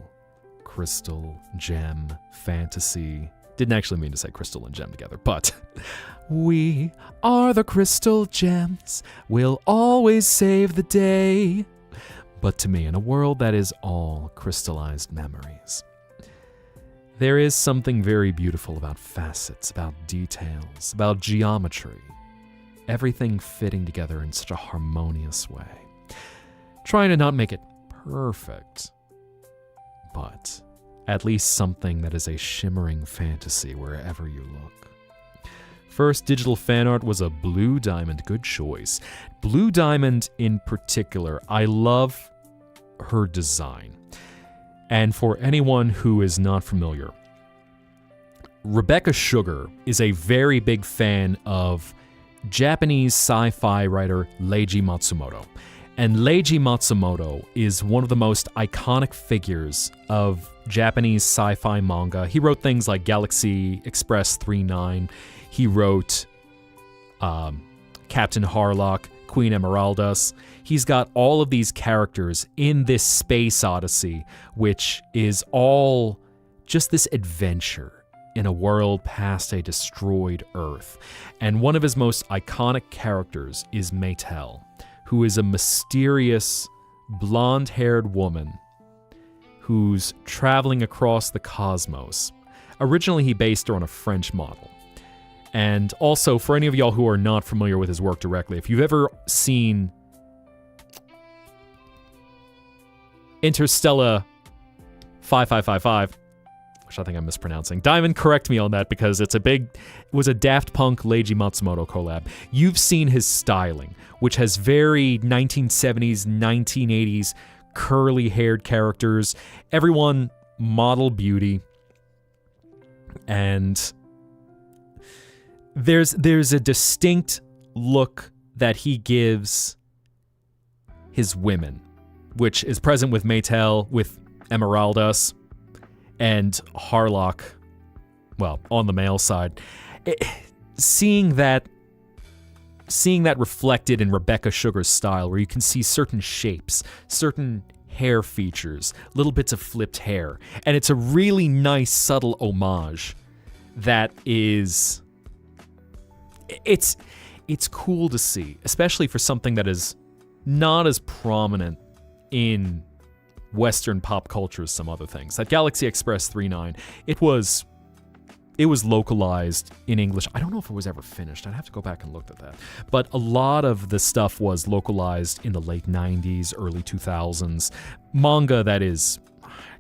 crystal, gem, fantasy. Didn't actually mean to say crystal and gem together, but we are the crystal gems. We'll always save the day. But to me, in a world that is all crystallized memories, there is something very beautiful about facets, about details, about geometry. Everything fitting together in such a harmonious way. Trying to not make it perfect, but at least something that is a shimmering fantasy wherever you look. first digital fan art was a Blue Diamond. Good choice. Blue Diamond in particular, I love her design. And for anyone who is not familiar, Rebecca Sugar is a very big fan of Japanese sci-fi writer Leiji Matsumoto. And Leiji Matsumoto is one of the most iconic figures of Japanese sci-fi manga. He wrote things like Galaxy Express 39. He wrote Captain Harlock, Queen Emeraldas. He's got all of these characters in this space odyssey, which is all just this adventure in a world past a destroyed Earth. And one of his most iconic characters is Maytel, who is a mysterious, blonde-haired woman who's traveling across the cosmos. Originally, he based her on a French model. And also, for any of y'all who are not familiar with his work directly, if you've ever seen Interstellar 5555, which I think I'm mispronouncing. Diamond, correct me on that because it was a Daft Punk Leiji Matsumoto collab. You've seen his styling, which has very 1970s, 1980s curly-haired characters. Everyone model beauty. And there's a distinct look that he gives his women, which is present with Maytel, with Emeraldas, and Harlock, well, on the male side. Seeing that reflected in Rebecca Sugar's style, where you can see certain shapes, certain hair features, little bits of flipped hair, and it's a really nice, subtle homage that is... It's cool to see, especially for something that is not as prominent in Western pop culture as some other things. That Galaxy Express 39, it was localized in English. I don't know if it was ever finished. I'd have to go back and look at that. But a lot of the stuff was localized in the late 90s, early 2000s. Manga that is,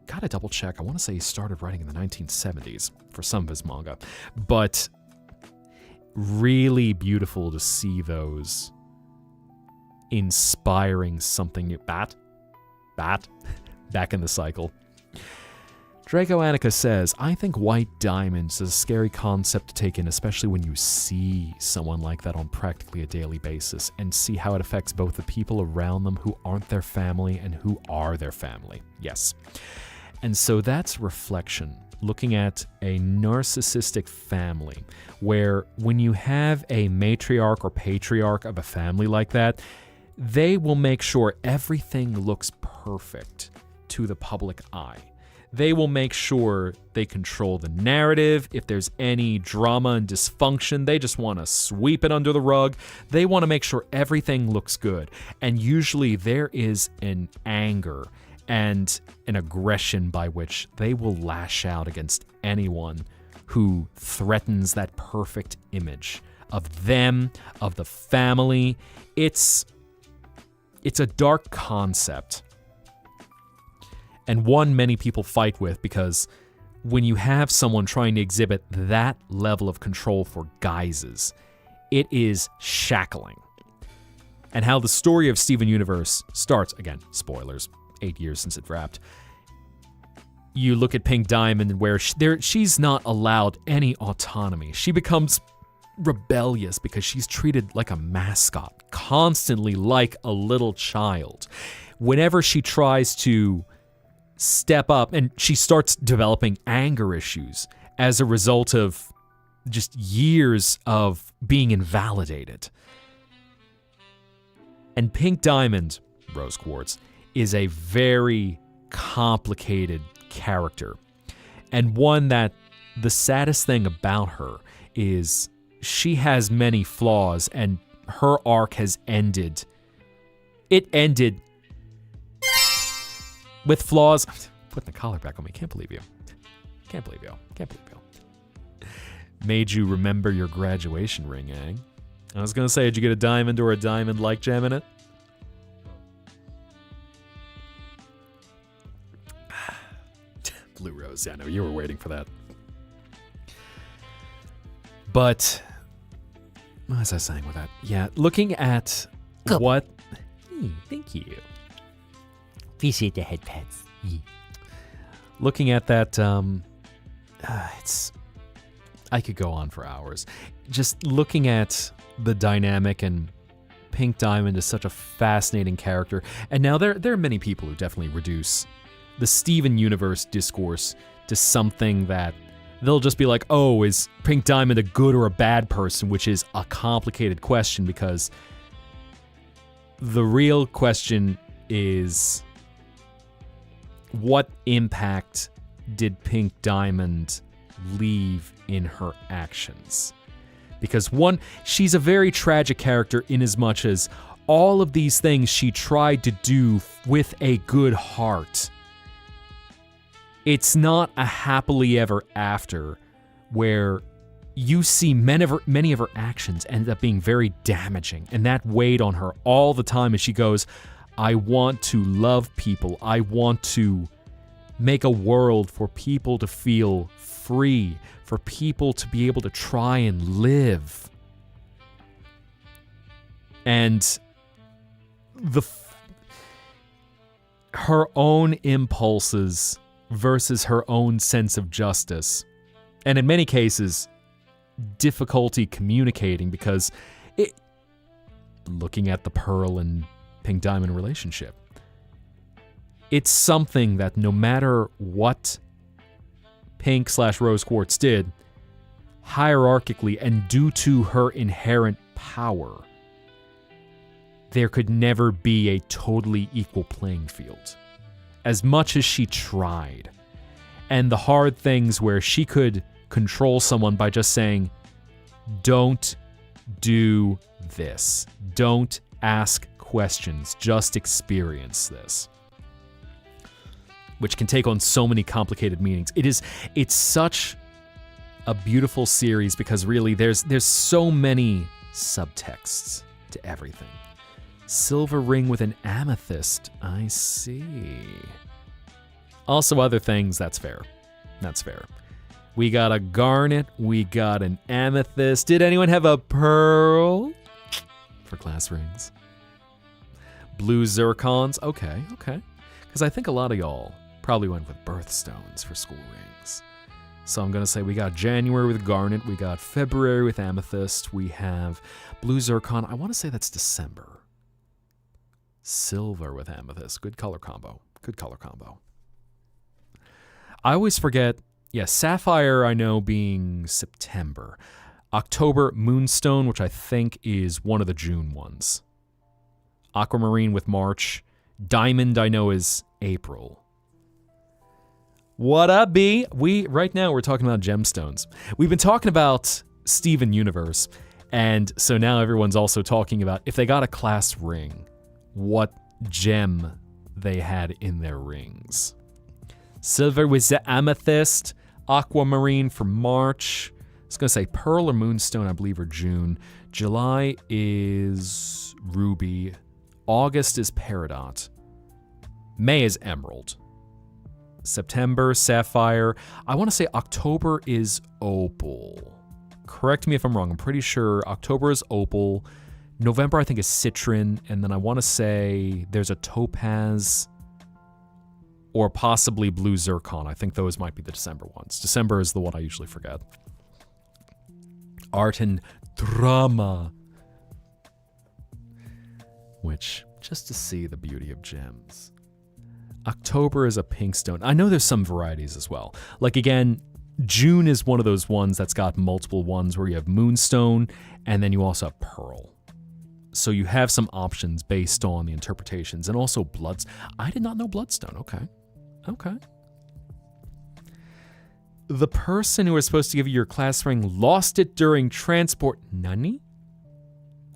gotta double check. I want to say he started writing in the 1970s for some of his manga. But really beautiful to see those inspiring something new. Bat? Back in the cycle. Draco Annika says, I think white diamonds is a scary concept to take in, especially when you see someone like that on practically a daily basis and see how it affects both the people around them who aren't their family and who are their family. Yes. And so that's reflection, looking at a narcissistic family, where when you have a matriarch or patriarch of a family like that, they will make sure everything looks perfect to the public eye. They will make sure they control the narrative. If there's any drama and dysfunction, they just want to sweep it under the rug. They want to make sure everything looks good. And usually there is an anger and an aggression by which they will lash out against anyone who threatens that perfect image of them, of the family. It's a dark concept, and one many people fight with, because when you have someone trying to exhibit that level of control for guises, it is shackling. And how the story of Steven Universe starts, again, spoilers, 8 years since it wrapped. You look at Pink Diamond, where she's not allowed any autonomy. She becomes rebellious because she's treated like a mascot, constantly like a little child. Whenever she tries to step up, and she starts developing anger issues as a result of just years of being invalidated. And Pink Diamond, Rose Quartz, is a very complicated character, and one that the saddest thing about her is she has many flaws, and her arc has ended. It ended with flaws. Putting the collar back on me. Can't believe you. Made you remember your graduation ring, eh? I was gonna say, did you get a diamond or a diamond-like gem in it? Blue Rose, yeah, I know you were waiting for that. But what was I saying with that? Yeah, looking at what... thank you. Appreciate the head pats. Looking at that, it's... I could go on for hours. Just looking at the dynamic, and Pink Diamond is such a fascinating character. And now there are many people who definitely reduce the Steven Universe discourse to something that they'll just be like, oh, is Pink Diamond a good or a bad person? Which is a complicated question, because the real question is, what impact did Pink Diamond leave in her actions? Because one, she's a very tragic character in as much as all of these things she tried to do with a good heart. It's not a happily ever after where you see many of her actions end up being very damaging, and that weighed on her all the time as she goes, I want to love people. I want to make a world for people to feel free, for people to be able to try and live. And her own impulses versus her own sense of justice, and in many cases, difficulty communicating, because looking at the Pearl and Pink Diamond relationship, it's something that no matter what Pink/Rose Quartz did, hierarchically and due to her inherent power, there could never be a totally equal playing field. As much as she tried. And the hard things where she could control someone by just saying, don't do this. Don't ask questions. Just experience this. Which can take on so many complicated meanings. It's such a beautiful series because really there's so many subtexts to everything. Silver ring with an amethyst. I see. Also other things, that's fair. That's fair. We got a garnet. We got an amethyst. Did anyone have a pearl? For glass rings. Blue zircons. Okay. Because I think a lot of y'all probably went with birthstones for school rings. So I'm going to say we got January with garnet. We got February with amethyst. We have blue zircon. I want to say that's December. Silver with amethyst. Good color combo. I always forget. Yeah, sapphire I know being September. October, moonstone, which I think is one of the June ones. Aquamarine with March. Diamond I know is April. What up, B? Right now we're talking about gemstones. We've been talking about Steven Universe, and so now everyone's also talking about if they got a class ring, what gem they had in their rings. Silver with the amethyst, aquamarine for March. I was going to say pearl or moonstone, I believe, are June. July is ruby. August is peridot. May is emerald. September, sapphire. I want to say October is opal. Correct me if I'm wrong. I'm pretty sure October is opal. November, I think, is citron. And then I want to say there's a topaz or possibly blue zircon. I think those might be the December ones. December is the one I usually forget. Art and drama. Which, just to see the beauty of gems. October is a pink stone. I know there's some varieties as well. Like, again, June is one of those ones that's got multiple ones where you have moonstone and then you also have pearl. So you have some options based on the interpretations, and also bloods. I did not know bloodstone. Okay. The person who was supposed to give you your class ring lost it during transport. Nani?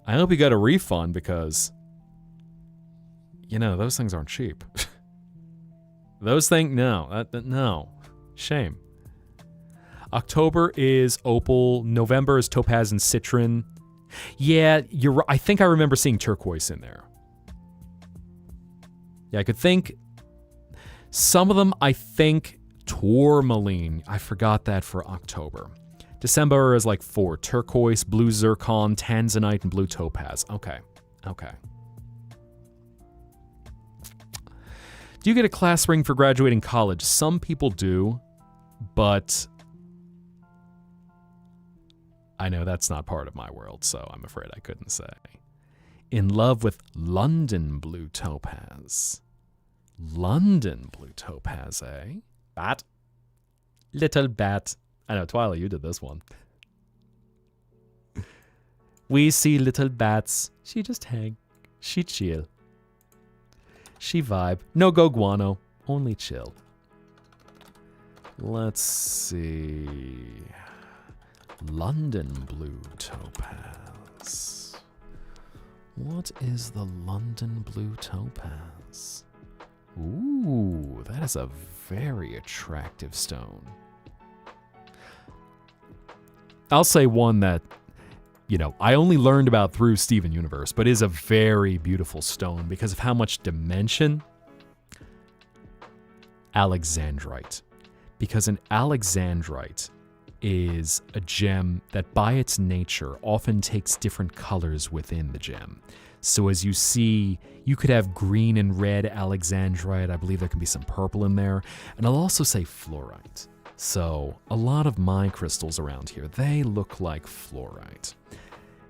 I hope you got a refund because, those things aren't cheap. Those things, no. Shame. October is opal. November is topaz and citron. Yeah, you're right. I think I remember seeing turquoise in there. Yeah, I could think. Some of them, I think tourmaline. I forgot that for October. December is like 4. Turquoise, blue zircon, tanzanite, and blue topaz. Okay. Do you get a class ring for graduating college? Some people do, but I know that's not part of my world, so I'm afraid I couldn't say. In love with London blue topaz. London blue topaz, eh? Bat. Little bat. I know, Twyla, you did this one. We see little bats. She just hang. She chill. She vibe. No go guano. Only chill. Let's see. London blue topaz. What is the London blue topaz? Ooh, that is a very attractive stone. I'll say one that, I only learned about through Steven Universe, but is a very beautiful stone because of how much dimension. Alexandrite. Because an alexandrite is a gem that by its nature often takes different colors within the gem. So as you see, you could have green and red alexandrite. I believe there can be some purple in there. And I'll also say fluorite. So a lot of my crystals around here, they look like fluorite.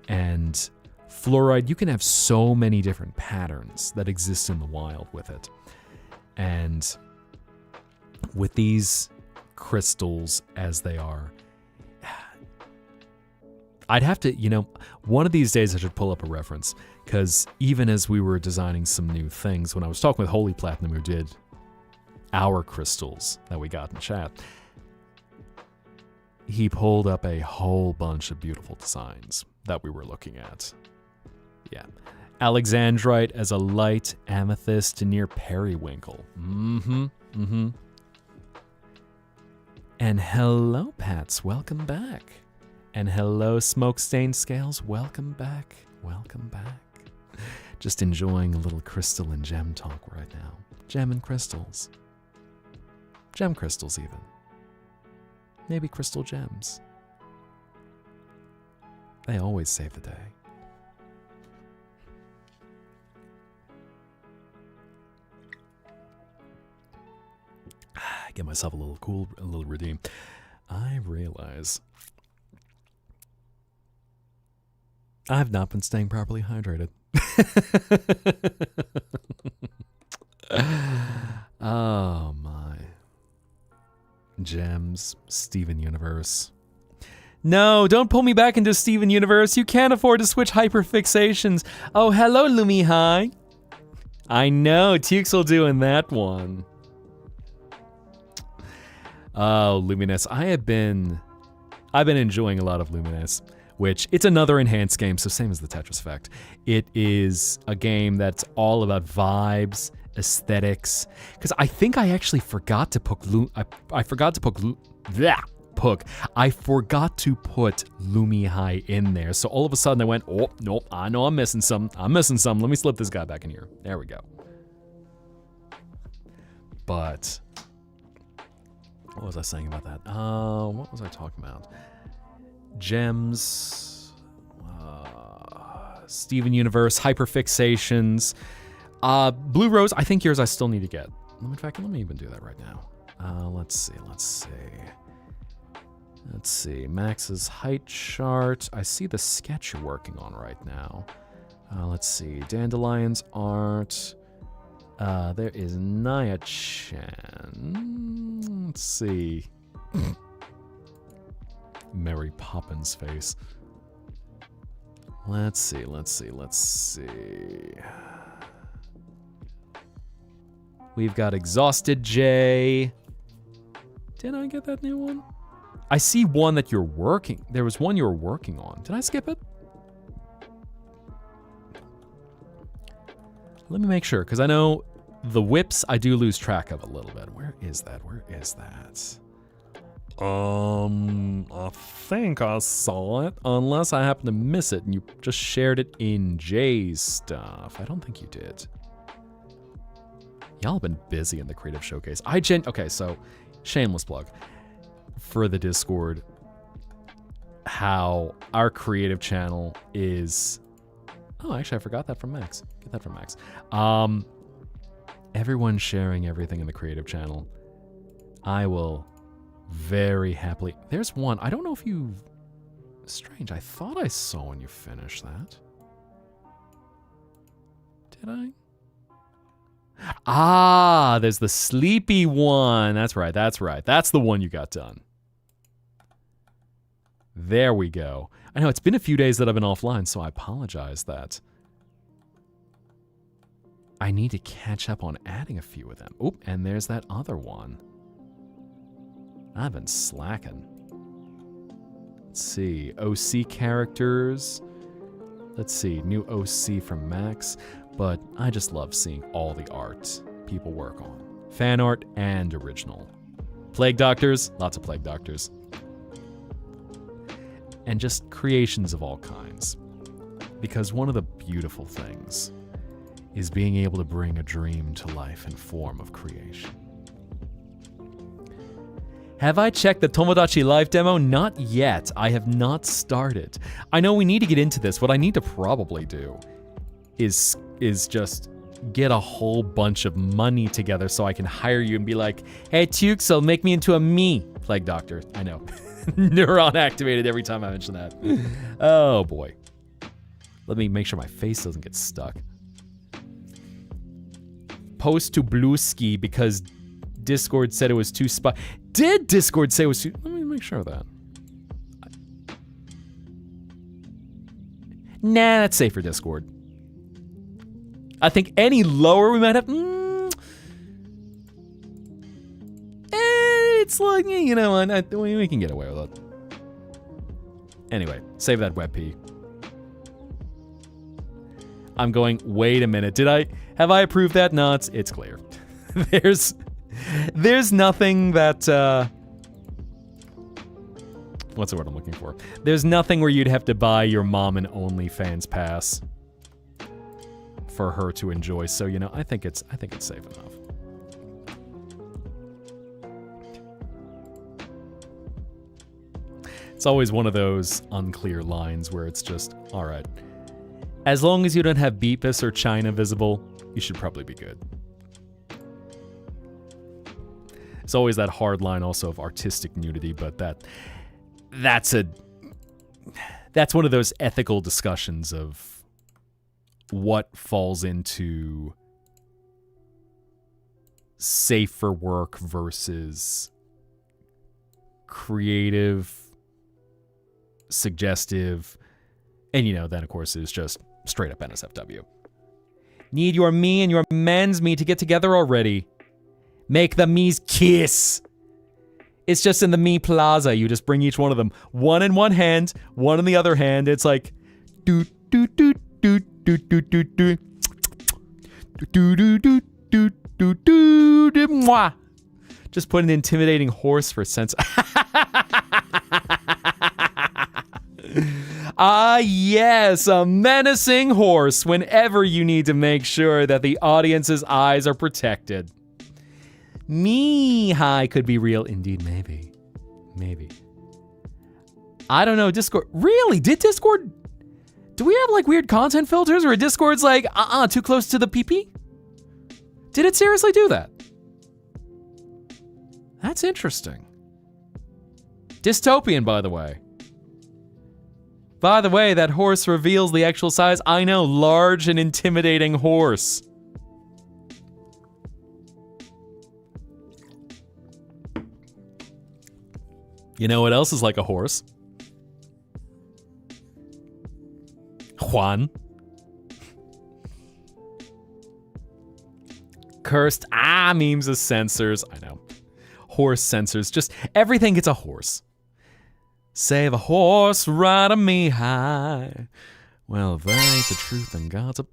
And fluorite, you can have so many different patterns that exist in the wild with it. And with these crystals as they are, I'd have to, one of these days I should pull up a reference, because even as we were designing some new things, when I was talking with Holy Platinum, who did our crystals that we got in chat, he pulled up a whole bunch of beautiful designs that we were looking at. Yeah. Alexandrite as a light amethyst near periwinkle. And hello, Pats. Welcome back. And hello, Smoke-Stained Scales. Welcome back. Just enjoying a little crystal and gem talk right now. Gem and crystals. Gem crystals, even. Maybe crystal gems. They always save the day. Get myself a little redeem. I realize I've not been staying properly hydrated. Oh my. Gems, Steven Universe. No, don't pull me back into Steven Universe. You can't afford to switch hyperfixations. Oh, hello, Lumihai. I know, Tuxel doing that one. Oh, Luminous. I've been enjoying a lot of Luminous, which it's another enhanced game, so same as the Tetris Effect. It is a game that's all about vibes, aesthetics. Because I think I actually forgot to put I forgot to put Lumihai in there. So all of a sudden I went, oh nope, I know I'm missing some. Let me slip this guy back in here. There we go. But what was I saying about that? What was I talking about? Gems, Steven Universe, hyperfixations, Blue Rose. I think yours I still need to get. In fact, let me even do that right now. Let's see. Max's height chart. I see the sketch you're working on right now. Let's see. Dandelion's art. There is Naya-chan. Let's see. Mary Poppins face. Let's see. We've got Exhausted J. Did I get that new one? I see one that you're working. There was one you were working on. Did I skip it? Let me make sure, because I know the whips I do lose track of a little bit. Where is that? I think I saw it, unless I happen to miss it and you just shared it in Jay's stuff. I don't think you did. Y'all have been busy in the Creative Showcase. Okay, so shameless plug for the Discord. how our creative channel is... Oh, actually, I forgot that from Max. Get that from Max. Everyone sharing everything in the creative channel. I will very happily... There's one. I don't know if you... Strange. I thought I saw when you finished that. Did I? Ah, there's the sleepy one. That's right. That's right. That's the one you got done. There we go. I know it's been a few days that I've been offline, so I apologize that I need to catch up on adding a few of them. Oop, and there's that other one. I've been slacking. Let's see. OC characters. Let's see. New OC from Max. But I just love seeing all the art people work on. Fan art and original. Plague Doctors. Lots of Plague Doctors. And just creations of all kinds. Because one of the beautiful things is being able to bring a dream to life in form of creation. Have I checked the Tomodachi Live demo? Not yet. I have not started. I know we need to get into this. What I need to probably do is just get a whole bunch of money together so I can hire you and be like, hey, Tukesel, make me into a me Plague Doctor. I know. Neuron activated every time I mention that. Oh, boy. Let me make sure my face doesn't get stuck. Post to Blueski because Discord said it was too Did Discord say it was too... Let me make sure of that. Nah, that's safe for Discord. I think any lower we might have... it's like, you know, we can get away with it. Anyway, save that WebP. I'm going, wait a minute, have I approved that? No, it's clear. There's nothing that, what's the word I'm looking for? There's nothing where you'd have to buy your mom an OnlyFans pass for her to enjoy, so, you know, I think it's safe enough. It's always one of those unclear lines where it's just, all right, as long as you don't have Beepus or China visible, you should probably be good. It's always that hard line also of artistic nudity, but that's one of those ethical discussions of what falls into safe for work versus creative, suggestive, and you know, then of course is just straight up NSFW. Need your me and your men's me to get together already. Make the me's kiss. It's just in the me plaza. You just bring each one of them. One in one hand, one in the other hand. It's like do do do do do do do do do do do do do do moi. Just put an intimidating horse for sense. Ah, yes, a menacing horse whenever you need to make sure that the audience's eyes are protected. Mihai could be real. Indeed, maybe. Maybe. I don't know, Discord. Really? Did Discord... Do we have, like, weird content filters where Discord's like, too close to the PP? Did it seriously do that? That's interesting. Dystopian, by the way. By the way, that horse reveals the actual size. I know, large and intimidating horse. You know what else is like a horse? Juan. Cursed. Memes of sensors. I know. Horse sensors. Just everything gets a horse. Save a horse, ride a Mihai. Well, if that ain't the truth, then God's a...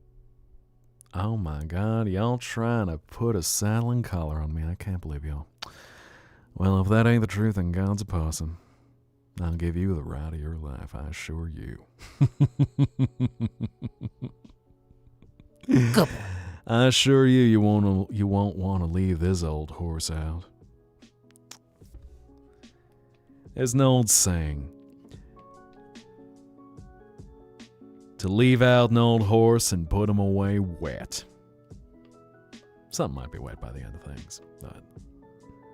Oh my God, y'all trying to put a saddle and collar on me. I can't believe y'all. Well, if that ain't the truth, then God's a possum. I'll give you the ride of your life, I assure you. Good. I assure you, you won't want to leave this old horse out. There's an old saying, to leave out an old horse and put him away wet. Something might be wet by the end of things, but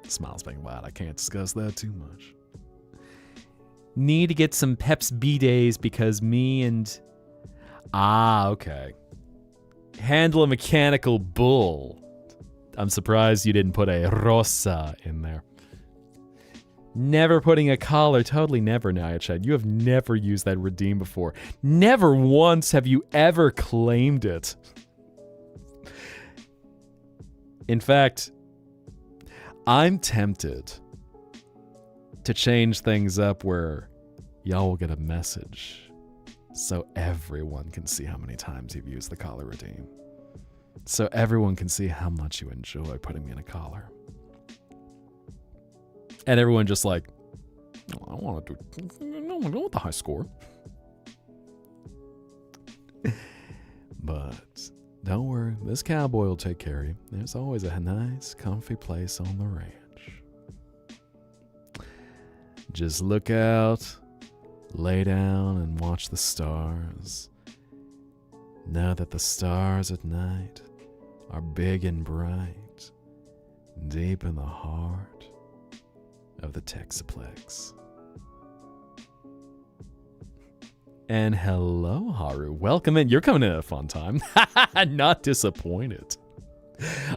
smiles being loud, I can't discuss that too much. Need to get some Peps B-Days because me and... okay. Handle a mechanical bull. I'm surprised you didn't put a rosa in there. Never putting a collar. Totally never, Naya Chad. You have never used that redeem before. Never once have you ever claimed it. In fact, I'm tempted to change things up where y'all will get a message so everyone can see how many times you've used the collar redeem. So everyone can see how much you enjoy putting me in a collar. And everyone just like, I want to do the high score. But don't worry, this cowboy will take care of you. There's always a nice, comfy place on the ranch. Just look out, lay down, and watch the stars. Know that the stars at night are big and bright, deep in the heart of the Texaplex. And hello, Haru. Welcome in. You're coming in at a fun time. Not disappointed.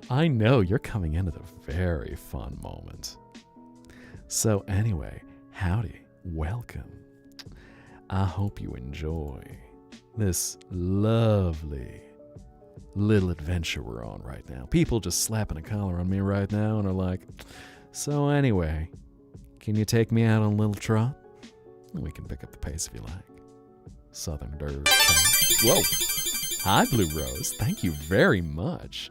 I know you're coming in at a very fun moment. So anyway, howdy. Welcome. I hope you enjoy this lovely little adventure we're on right now. People just slapping a collar on me right now and are like, so anyway, can you take me out on a little trot? We can pick up the pace if you like. Southern derg. Whoa. Hi, Blue Rose. Thank you very much.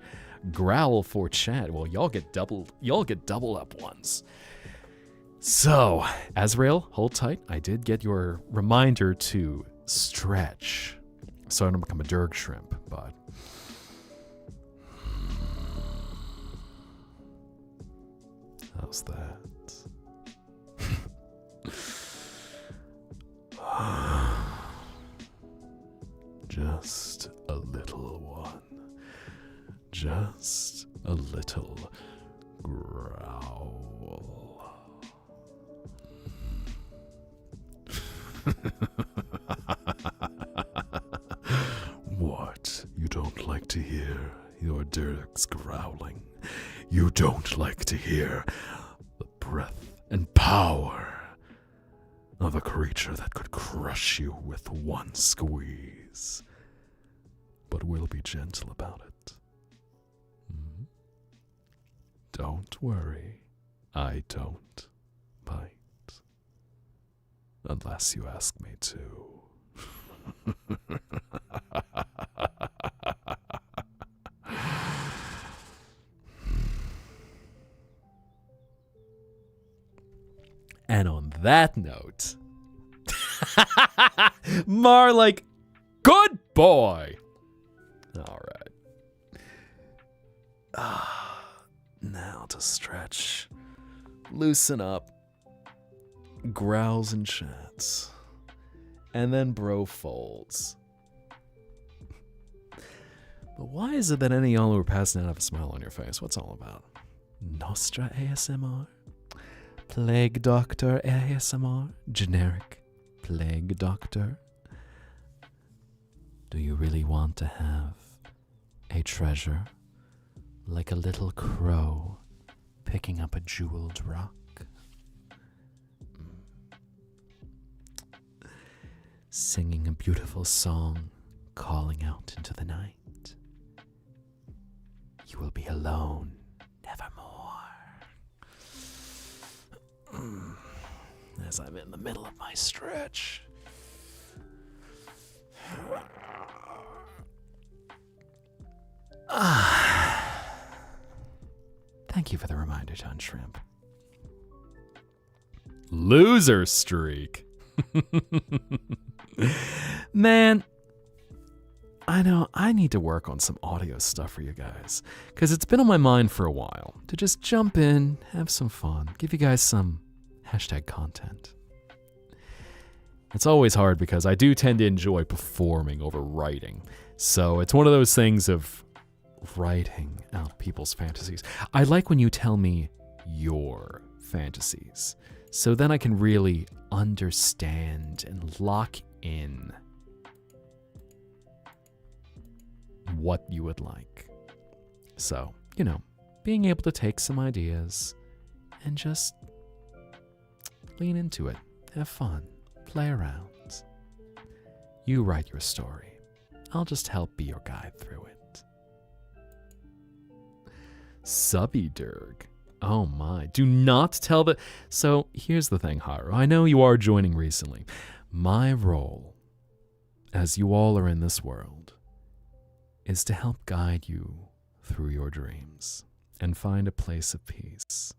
Growl for chat. Well, y'all get double up ones. So, Azrael, hold tight. I did get your reminder to stretch. So I don't become a derg shrimp, but how's that? Just a little one. Just a little growl. What? You don't like to hear your dergs growling? You don't like to hear the breath and power of a creature that could crush you with one squeeze? But we'll be gentle about it. Don't worry, I don't bite. Unless you ask me to. And on that note, Mar, like, good boy. All right. Now to stretch, loosen up, growls and chats, and then bro folds. But why is it that any of y'all who are passing out have a smile on your face? What's it all about? Nostra ASMR? Plague Doctor ASMR? Generic Plague Doctor? Do you really want to have a treasure like a little crow picking up a jeweled rock? Singing a beautiful song, calling out into the night. You will be alone, nevermore. As I'm in the middle of my stretch. Thank you for the reminder, John Shrimp. Loser streak. Man, I know I need to work on some audio stuff for you guys, because it's been on my mind for a while to just jump in, have some fun, give you guys some hashtag content. It's always hard because I do tend to enjoy performing over writing. So it's one of those things of writing out people's fantasies. I like when you tell me your fantasies. So then I can really understand and lock in what you would like. So, being able to take some ideas and just lean into it, have fun, play around. You write your story. I'll just help be your guide through it. Subby derg. Oh my, do not tell the... So, here's the thing, Haru. I know you are joining recently. My role, as you all are in this world, is to help guide you through your dreams and find a place of peace.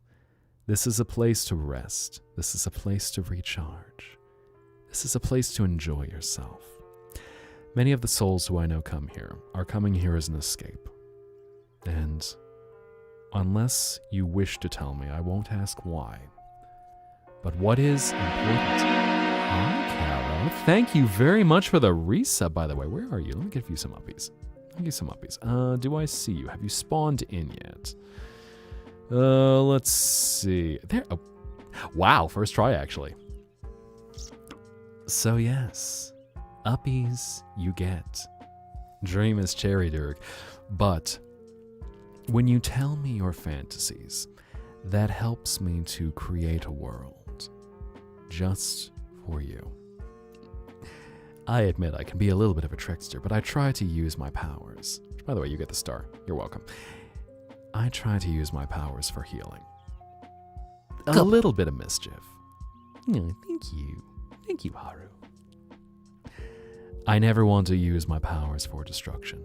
This is a place to rest. This is a place to recharge. This is a place to enjoy yourself. Many of the souls who I know come here are coming here as an escape. And unless you wish to tell me, I won't ask why. But what is important? Hi, Caro. Thank you very much for the resub, by the way. Where are you? Let me give you some uppies. Do I see you? Have you spawned in yet? Let's see. There. Oh. Wow, first try, actually. So, yes. Uppies you get. Dream is cherry derg. But when you tell me your fantasies, that helps me to create a world just for you. I admit I can be a little bit of a trickster, but I try to use my powers. By the way, you get the star. You're welcome. I try to use my powers for healing. A little bit of mischief. Oh, thank you. Thank you, Haru. I never want to use my powers for destruction.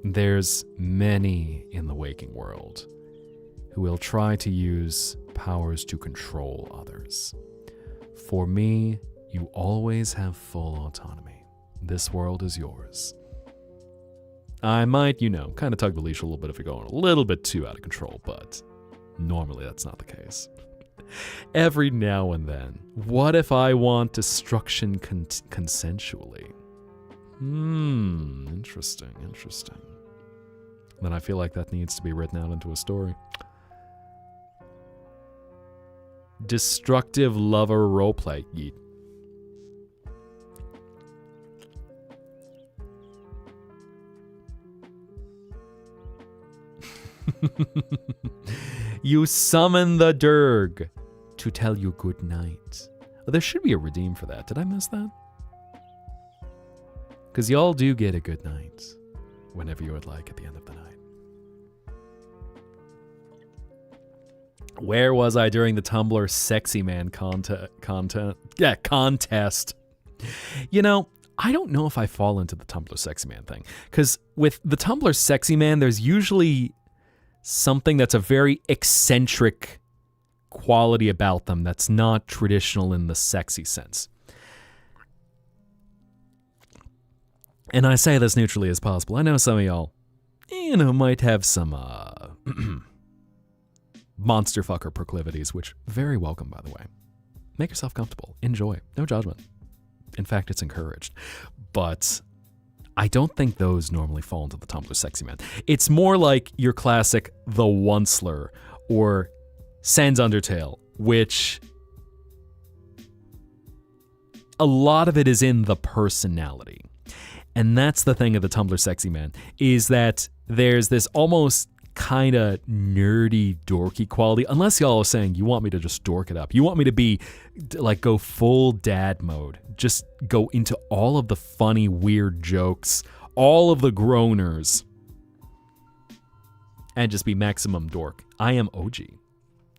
There's many in the waking world who will try to use powers to control others. For me, you always have full autonomy. This world is yours. I might, kind of tug the leash a little bit if you're going a little bit too out of control, but normally that's not the case. Every now and then, what if I want destruction consensually? Interesting. Then I feel like that needs to be written out into a story. Destructive lover roleplay. Yeet. You summon the derg to tell you good night. Oh, there should be a redeem for that. Did I miss that? Because y'all do get a good night whenever you would like at the end of the night. Where was I during the Tumblr sexy man contest? I don't know if I fall into the Tumblr sexy man thing. Because with the Tumblr sexy man, there's usually something that's a very eccentric quality about them that's not traditional in the sexy sense. And I say this neutrally as possible. I know some of y'all, might have some monster fucker proclivities, which very welcome, by the way. Make yourself comfortable. Enjoy. No judgment. In fact, it's encouraged. But I don't think those normally fall into the Tumblr sexy man. It's more like your classic The Onceler or Sans Undertale, which a lot of it is in the personality. And that's the thing of the Tumblr sexy man, is that there's this almost kind of nerdy, dorky quality, unless y'all are saying you want me to just dork it up. You want me to be, go full dad mode. Just go into all of the funny, weird jokes, all of the groaners, and just be maximum dork. I am OG.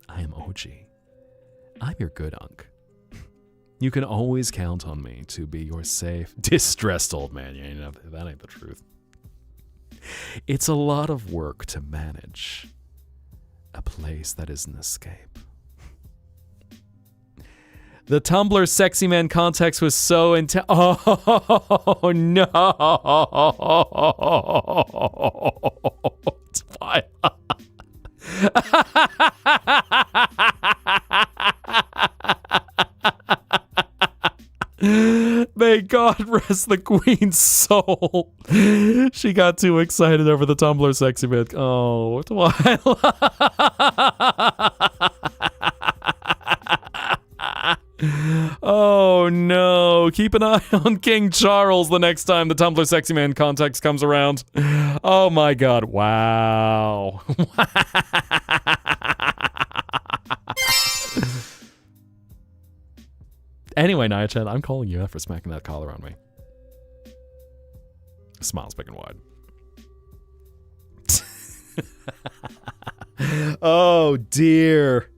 I'm your good unk. You can always count on me to be your safe, distressed old man. That ain't the truth. It's a lot of work to manage a place that is an escape. The Tumblr sexy man context was so intense. Oh, no. It's fine. May God rest the queen's soul. She got too excited over the Tumblr sexy man. Oh, Twilight. Oh no. Keep an eye on King Charles the next time the Tumblr sexy man context comes around. Oh my God. Wow. Anyway, Nia-chan, I'm calling you out for smacking that collar on me. Smiles big and wide. Oh, dear.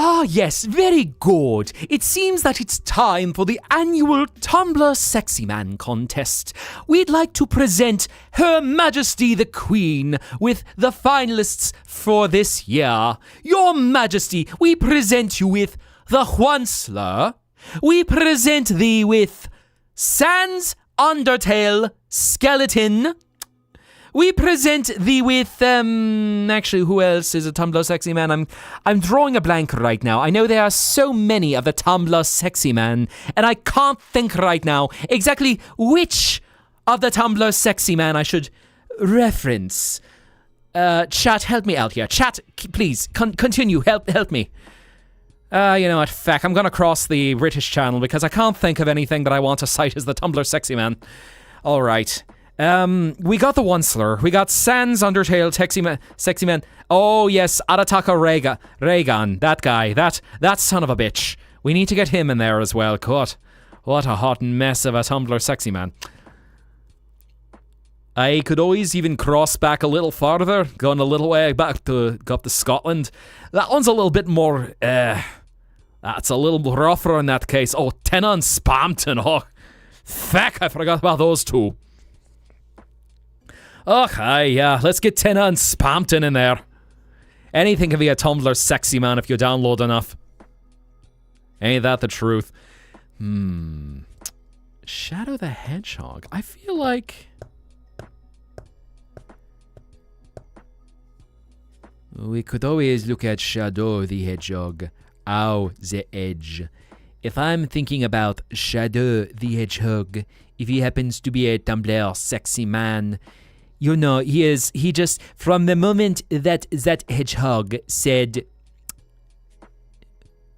Ah, yes, very good. It seems that it's time for the annual Tumblr Sexy Man contest. We'd like to present Her Majesty the Queen with the finalists for this year. Your Majesty, we present you with the Huansler. We present thee with Sans Undertale Skeleton. We present thee with, actually, who else is a Tumblr sexy man? I'm drawing a blank right now. I know there are so many of the Tumblr sexy man, and I can't think right now exactly which of the Tumblr sexy man I should reference. Chat, help me out here. Chat, please, continue, help me. You know what, feck, I'm gonna cross the British channel because I can't think of anything that I want to cite as the Tumblr sexy man. All right. We got the Onceler. We got Sans Undertale sexy man. Oh yes, Arataka Reagan. That guy. That son of a bitch. We need to get him in there as well. God, what a hot mess of a Tumblr sexy man. I could always even cross back a little farther, going a little way back to go up to Scotland. That one's a little bit more. That's a little rougher in that case. Oh, Tenon Spampton. Oh, feck, I forgot about those two. Okay, yeah, let's get Tenon Spampton in there. Anything can be a Tumblr sexy man if you download enough. Ain't that the truth? Shadow the Hedgehog. I feel like... we could always look at Shadow the Hedgehog. Ow, the edge. If I'm thinking about Shadow the Hedgehog, if he happens to be a Tumblr sexy man... you know, he just, from the moment that hedgehog said,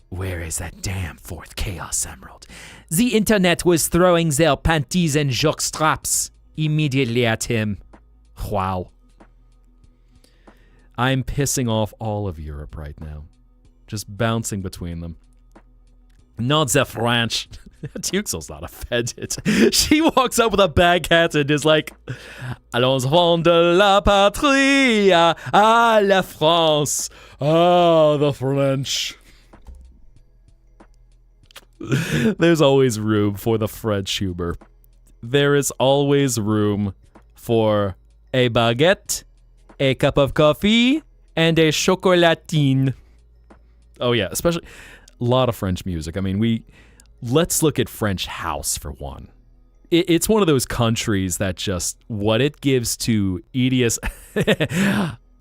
where is that damn fourth Chaos Emerald? The internet was throwing their panties and jockstraps immediately at him. Wow. I'm pissing off all of Europe right now. Just bouncing between them. Not the French. Tuxel's not offended. She walks up with a bag hat and is like, allons enfants de la patrie, à la France. Ah, the French. There's always room for the French humor. There is always room for a baguette, a cup of coffee, and a chocolatine. Oh yeah, especially a lot of French music. I mean, let's look at French house for one. It's one of those countries that just, what it gives to EDS...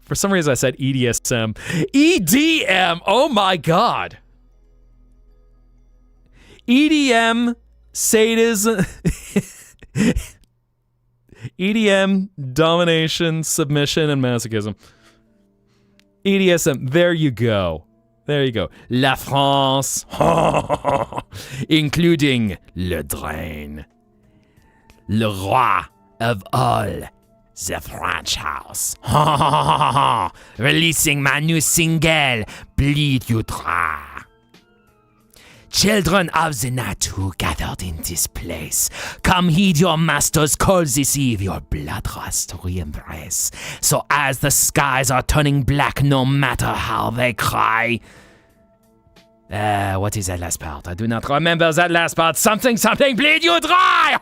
For some reason I said EDSM. EDM! Oh my God! EDM, sadism... EDM, domination, submission, and masochism. EDSM, there you go. There you go. La France, including Le Drain, le roi of all the French house. Releasing my new single, Bleed You Dry. Children of the night who gathered in this place, come heed your master's call this eve, your bloodlust re-embrace. So as the skies are turning black, no matter how they cry. What is that last part? I do not remember that last part. Something, bleed you dry!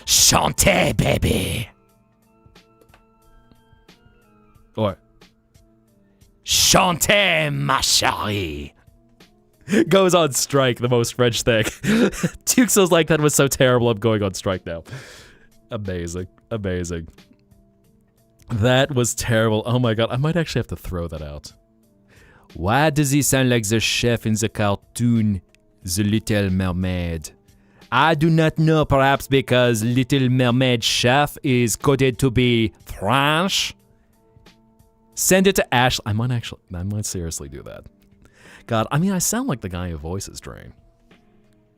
Chantez, baby! Or, chantez, ma chérie. Goes on strike, the most French thing. Tuxel's like, that was so terrible, I'm going on strike now. Amazing. Amazing. That was terrible. Oh my god, I might actually have to throw that out. Why does he sound like the chef in the cartoon, The Little Mermaid? I do not know, perhaps because Little Mermaid chef is coded to be French? Send it to Ash. I might seriously do that. God, I mean, I sound like the guy who voices Drain.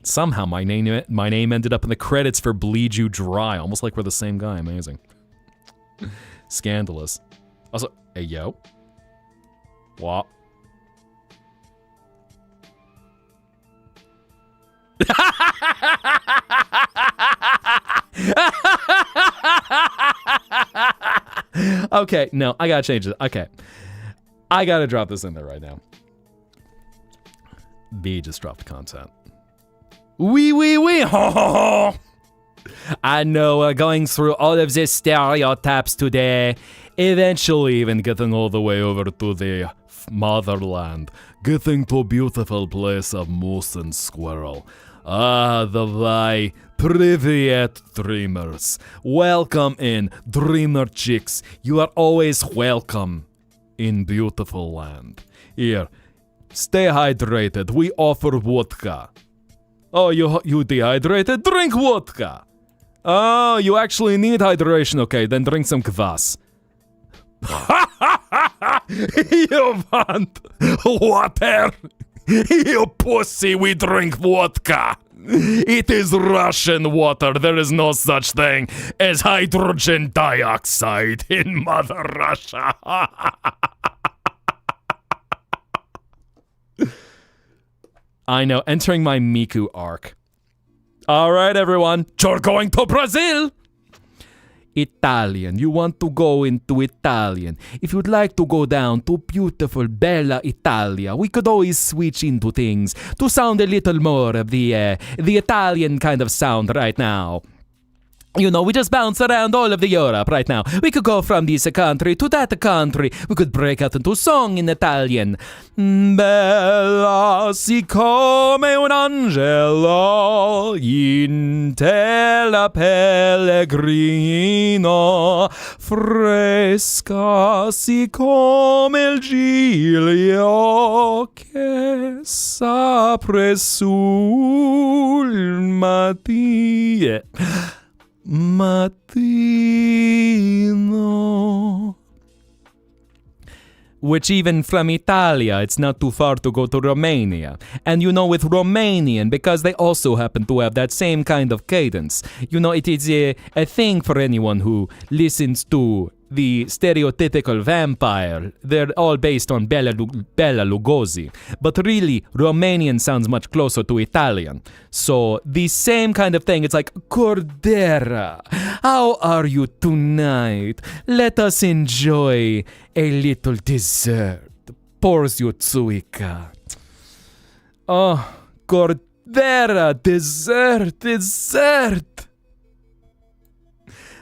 Somehow my name ended up in the credits for Bleed You Dry, almost like we're the same guy. Amazing. Scandalous. Also, hey, yo. What? Okay, no, I gotta change it. Okay. I gotta drop this in there right now. B just dropped content. Oui, ho, ho, ho. I know we're going through all of these stereotypes today, eventually even getting all the way over to the motherland, getting to a beautiful place of moose and squirrel. Ah, the vai. Privyet, dreamers. Welcome in, dreamer chicks. You are always welcome in beautiful land. Here, stay hydrated. We offer vodka. Oh, you dehydrated? Drink vodka. Oh, you actually need hydration. Okay, then drink some kvass. You want water? You pussy, we drink vodka. It is Russian water. There is no such thing as hydrogen dioxide in Mother Russia. I know, entering my Miku arc. All right, everyone, you're going to Brazil. Italian. You want to go into Italian. If you'd like to go down to beautiful Bella Italia, we could always switch into things to sound a little more of the Italian kind of sound right now. You know, we just bounce around all of the Europe right now. We could go from this country to that country. We could break out into song in Italian. Bella si come un angelo in tela pellegrino, fresca si come il giglio che s'apre sul mattino. Which even from Italia, it's not too far to go to Romania. And you know, with Romanian, because they also happen to have that same kind of cadence, you know, it is a thing for anyone who listens to the stereotypical vampire. They're all based on Bela Lugosi. But really, Romanian sounds much closer to Italian. So the same kind of thing. It's like, Cordera, how are you tonight? Let us enjoy a little dessert. Pours you Tsuika. Oh, Cordera, dessert.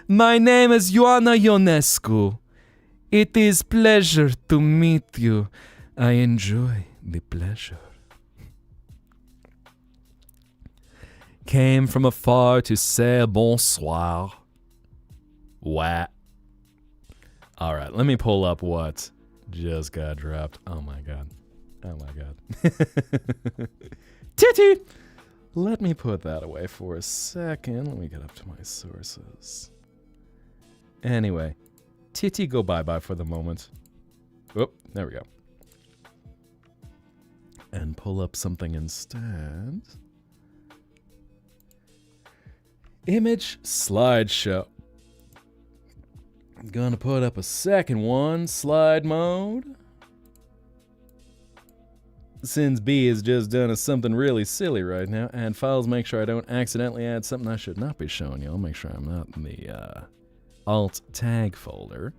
My name is Ioana Ionescu. It is pleasure to meet you. I enjoy the pleasure. Came from afar to say bonsoir. What? Alright, let me pull up what just got dropped. Oh my god. Oh my god. Titty! Let me put that away for a second. Let me get up to my sources. Anyway, Titty go bye-bye for the moment. Oh, there we go. And pull up something instead. Image slideshow. I'm gonna put up a second one, slide mode. Since B is just doing something really silly right now, add files, make sure I don't accidentally add something I should not be showing you. I'll make sure I'm not in the, alt tag folder.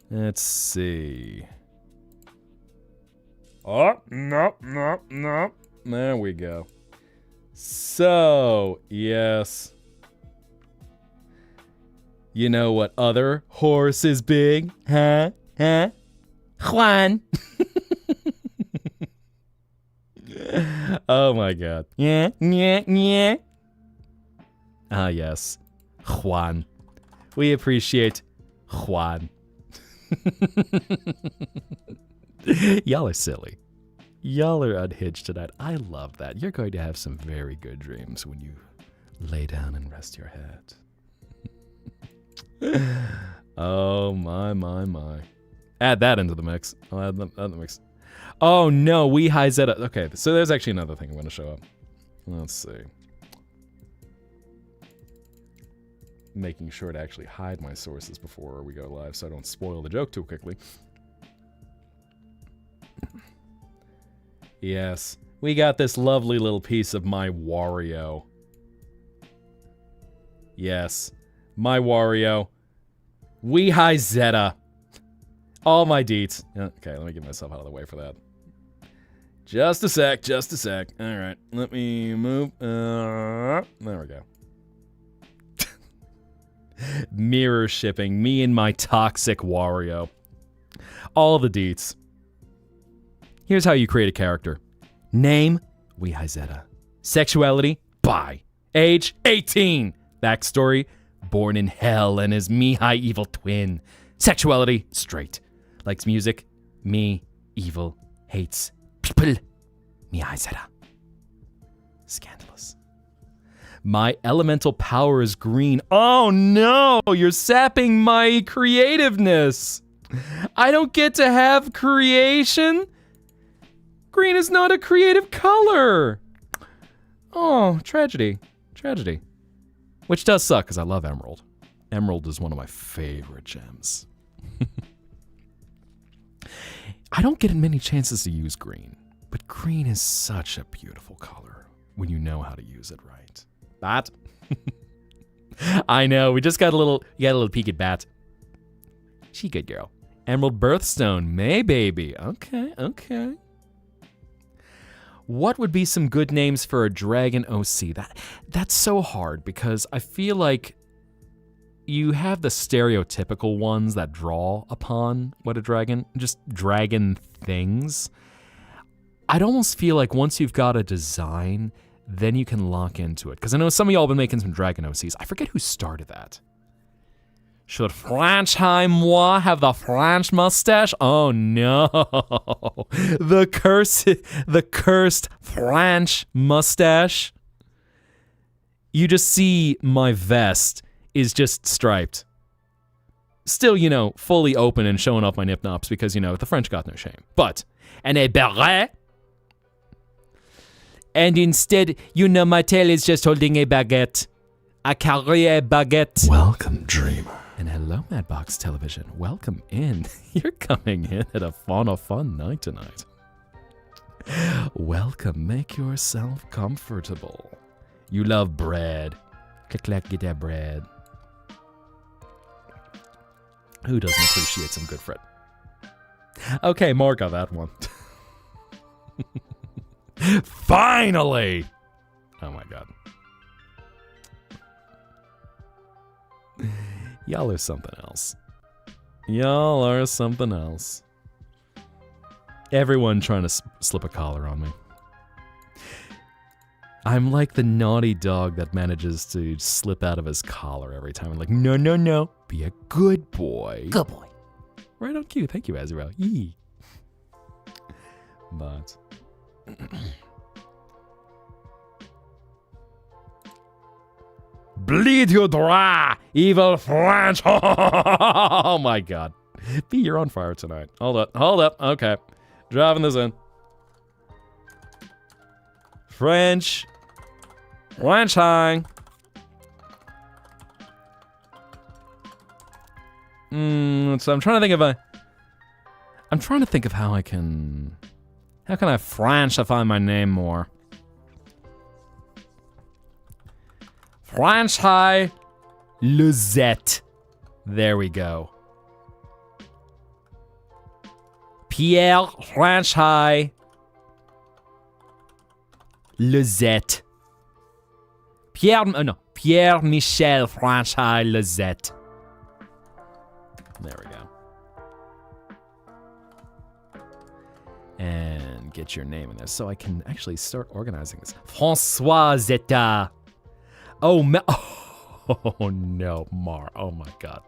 Let's see. Oh, no. There we go. So, yes. You know what other horse is big? Huh? Juan. Oh my god. Yeah. Ah, yes. Juan. We appreciate Juan. Y'all are silly. Y'all are unhinged tonight. I love that. You're going to have some very good dreams when you lay down and rest your head. Oh, my. Add that into the mix. I'll add that in the mix. Oh, no. Mihai Zetta. Okay, so there's actually another thing I'm going to show up. Let's see. Making sure to actually hide my sources before we go live so I don't spoil the joke too quickly. Yes, we got this lovely little piece of my Wario. Yes, my Wario. Mihai Zetta. All my deets. Okay, let me get myself out of the way for that. Just a sec. All right, let me move. There we go. Mirror shipping, me and my toxic Wario. All the deets. Here's how you create a character. Name, Mihai Zetta. Sexuality, bi. Age, 18. Backstory, born in hell and is Mihai evil twin. Sexuality, straight. Likes music, me, evil, hates people, Mihai Zetta. Scandalous. My elemental power is green. Oh no, you're sapping my creativeness. I don't get to have creation. Green is not a creative color. Oh, tragedy. Which does suck because I love emerald. Emerald is one of my favorite gems. I don't get many chances to use green, but green is such a beautiful color when you know how to use it right. Bat. I know, we just got a little peek at Bat. She good girl. Emerald Birthstone, May baby. Okay. What would be some good names for a dragon OC? That's so hard because I feel like you have the stereotypical ones that draw upon what a dragon, just dragon things. I'd almost feel like once you've got a design, then you can lock into it. Because I know some of y'all have been making some dragon OCs. I forget who started that. Should Franchheim moi have the French mustache? Oh no. The cursed French mustache. You just see my vest is just striped. Still, fully open and showing off my nip nops because, the French got no shame. But, and a beret. And instead, my tail is just holding a baguette. A carré baguette. Welcome, dreamer. And hello, Madbox Television. Welcome in. You're coming in at a fun night tonight. Welcome. Make yourself comfortable. You love bread. Click, get that bread. Who doesn't appreciate some good bread? Okay, more got that one. Finally! Oh my god. Y'all are something else. Everyone trying to slip a collar on me. I'm like the naughty dog that manages to slip out of his collar every time. I'm like, no, be a good boy. Good boy. Right on cue. Thank you, Azrael. Yee. But... Bleed you dry, evil French. Oh my god. B, you're on fire tonight. Hold up. Okay. Driving this in. French high. So I'm trying to think of how can I Frenchify my name more? Franchise Lizette. There we go. Pierre Franchise Lizette. Pierre Michel Franchise Lizette. There we go. And get your name in there so I can actually start organizing this. François Zetta. Oh Oh no, Mar. Oh my god.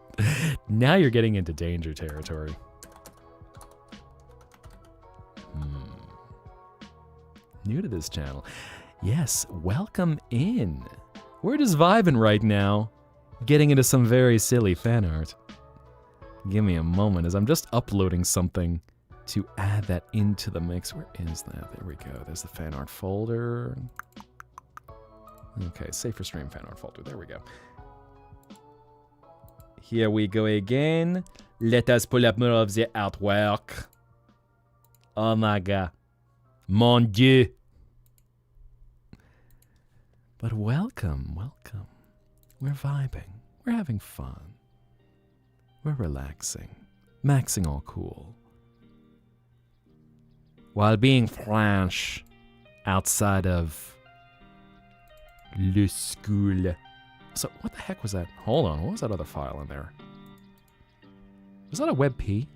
Now you're getting into danger territory. New to this channel. Yes, welcome in. We're just vibing right now. Getting into some very silly fan art. Give me a moment as I'm just uploading something to add that into the mix. Where is that? There we go. There's the fan art folder. Okay, save for stream fan art folder. There we go. Here we go again. Let us pull up more of the artwork. Oh my god. Mon Dieu. But welcome, welcome. We're vibing. We're having fun. We're relaxing. Maxing all cool. While being French outside of le school. So what the heck was that? Hold on, what was that other file in there? Was that a WebP?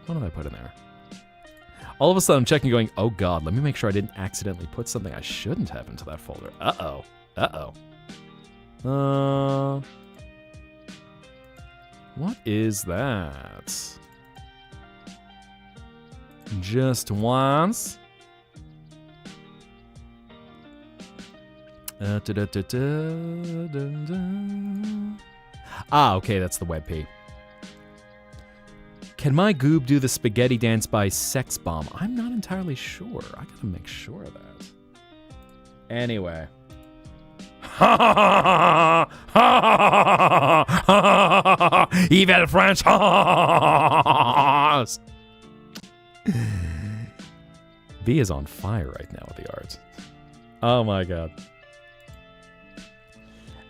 What did I put in there? All of a sudden I'm checking going, oh god, let me make sure I didn't accidentally put something I shouldn't have into that folder. Uh-oh. Uh-oh. What is that? Just once. Ah, okay, that's the WebP. Can my goob do the spaghetti dance by Sex Bomb? I'm not entirely sure. I gotta make sure of that. Anyway. Evil French. B is on fire right now with the art. Oh my god.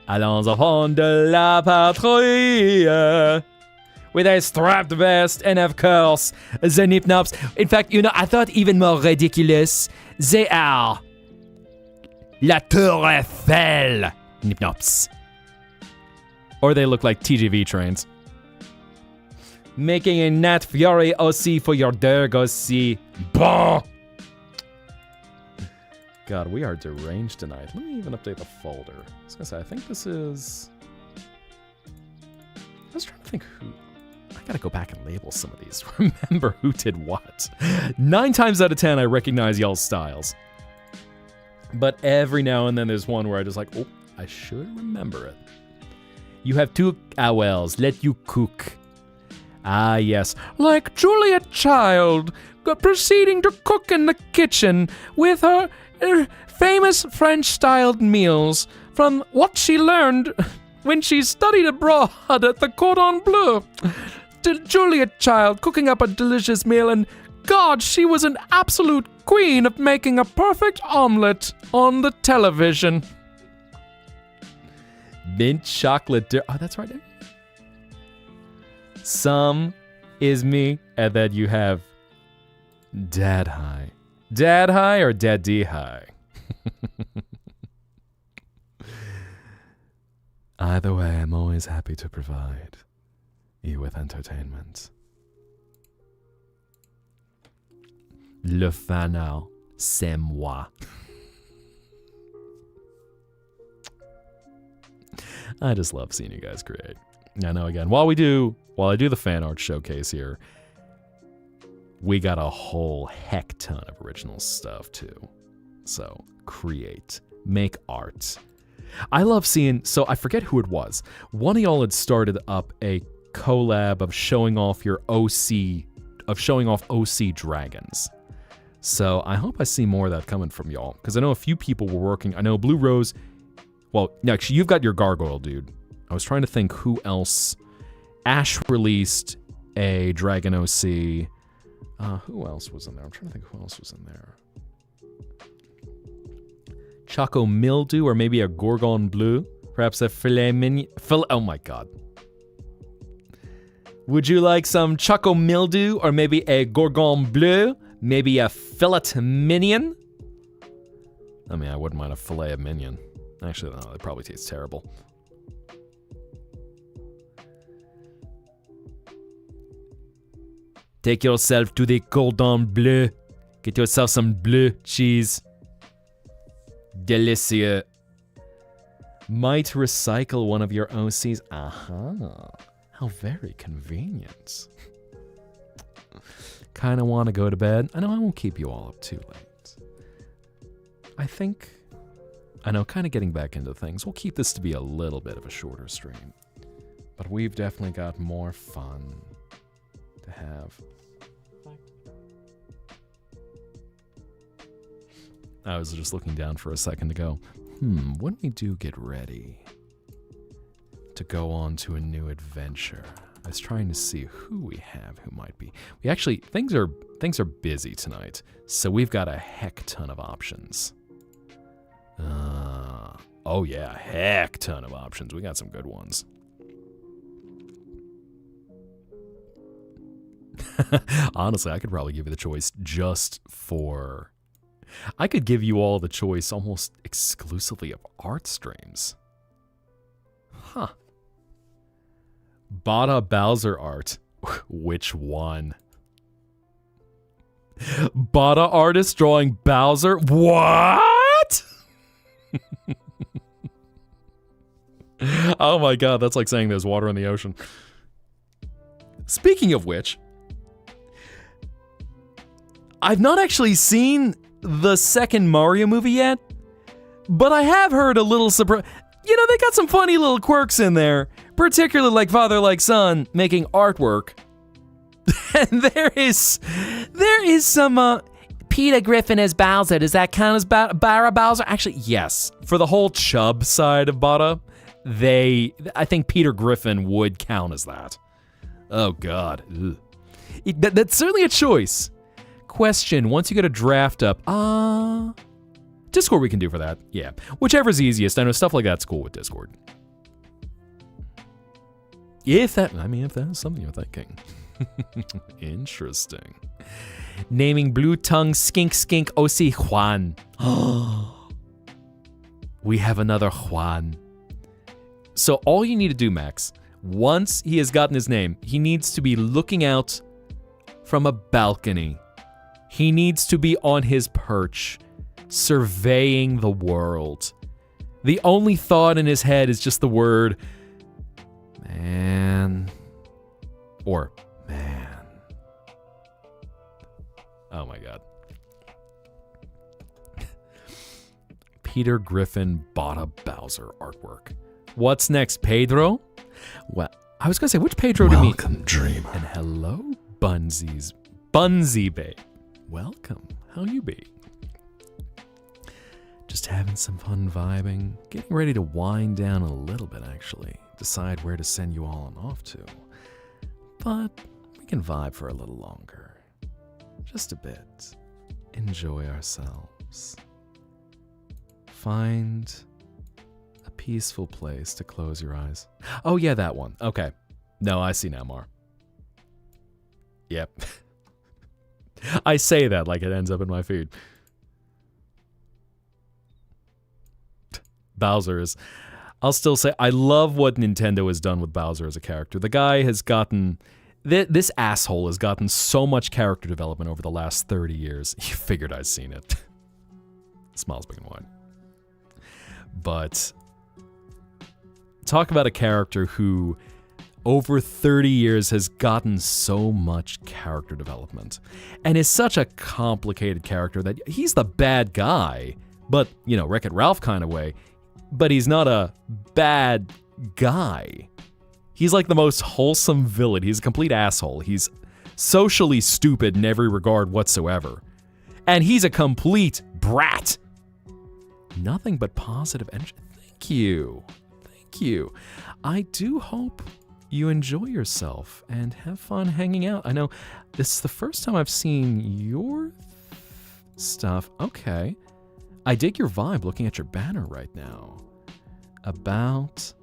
Allons enfants de la patrouille. With a strapped vest and of course the nip-nops. In fact, you know, I thought even more ridiculous. They are La Tour Eiffel nip-nops. Or they look like TGV trains. Making a Nat Fury OC for your derg OC. Bon! God, we are deranged tonight. Let me even update the folder. I was gonna say, I think this is... I was trying to think who... I gotta go back and label some of these. Remember who did what. 9 times out of 10, I recognize y'all's styles. But every now and then there's one where I just like, oh, I should remember it. You have 2 owls, let you cook. Ah, yes. Like Julia Child, proceeding to cook in the kitchen with her famous French-styled meals from what she learned when she studied abroad at the Cordon Bleu. Julia Child cooking up a delicious meal, and God, she was an absolute queen of making a perfect omelet on the television. Mint chocolate. Oh, that's right. Some is me, and then you have Dad High. Dad High or Daddy High? Either way, I'm always happy to provide you with entertainment. Le fanal, c'est moi. I just love seeing you guys create. I know, again, while I do the fan art showcase here, we got a whole heck ton of original stuff too. So, create, make art. I love seeing, so I forget who it was. One of y'all had started up a collab of showing off your OC, of showing off OC dragons. So I hope I see more of that coming from y'all, because I know a few people were working. I know Blue Rose, well, actually, you've got your gargoyle, dude. I was trying to think who else. Ash released a Dragon OC. Who else was in there? I'm trying to think who else was in there. Choco Mildew, or maybe a Gorgon Bleu. Perhaps a filet mignon. Oh my god. Would you like some Choco Mildew, or maybe a Gorgon Bleu? Maybe a fillet mignon? I mean, I wouldn't mind a filet of mignon. Actually, no, it probably tastes terrible. Take yourself to the Cordon Bleu. Get yourself some bleu cheese. Delicious. Might recycle one of your OCs. Aha. How very convenient. Kind of want to go to bed. I know I won't keep you all up too late. I know, kind of getting back into things. We'll keep this to be a little bit of a shorter stream. But we've definitely got more fun to have. I was just looking down for a second to go, when we do get ready to go on to a new adventure, I was trying to see who we have who might be. We actually, things are busy tonight, so we've got a heck ton of options. Oh yeah, heck ton of options. We got some good ones. Honestly, I could probably give you the choice just for... I could give you all the choice almost exclusively of art streams. Huh. Bada Bowser art. Which one? Bada artist drawing Bowser? What? Oh my god, that's like saying there's water in the ocean. Speaking of which, I've not actually seen the second Mario movie yet, but I have heard a little surprise. You know, they got some funny little quirks in there, particularly like father like son making artwork. And there is some Peter Griffin as Bowser. Does that count as Barra Bowser? Actually, yes. For the whole Chubb side of Bada, I think Peter Griffin would count as that. Oh god. That's certainly a choice. Question, once you get a draft up, Discord we can do for that. Yeah, whichever's easiest. I know stuff like that's cool with Discord. If that's something you're thinking. Interesting. Naming Blue Tongue Skink OC Juan. We have another Juan. So all you need to do, Max, once he has gotten his name, he needs to be looking out from a balcony. He needs to be on his perch, surveying the world. The only thought in his head is just the word, man, or man. Oh my god. Peter Griffin Bada Bowser artwork. What's next, Pedro? Well, I was gonna say, which Pedro to meet? Welcome, dreamer. And hello, Bunsy Babe. Welcome. How you be? Just having some fun vibing. Getting ready to wind down a little bit, actually. Decide where to send you all on off to. But we can vibe for a little longer. Just a bit. Enjoy ourselves. Find a peaceful place to close your eyes. Oh yeah, that one. Okay. No, I see now, Mar. Yep. I say that like it ends up in my feed. Bowser is... I'll still say, I love what Nintendo has done with Bowser as a character. The guy has gotten... This asshole has gotten so much character development over the last 30 years. You figured I'd seen it. Smiles big and wide. But... talk about a character who... over 30 years has gotten so much character development and is such a complicated character that he's the bad guy, but, you know, Wreck-It Ralph kind of way, but he's not a bad guy. He's like the most wholesome villain. He's a complete asshole. He's socially stupid in every regard whatsoever. And he's a complete brat. Nothing but positive energy. Thank you. Thank you. I do hope you enjoy yourself and have fun hanging out. I know this is the first time I've seen your stuff. Okay. I dig your vibe looking at your banner right now. About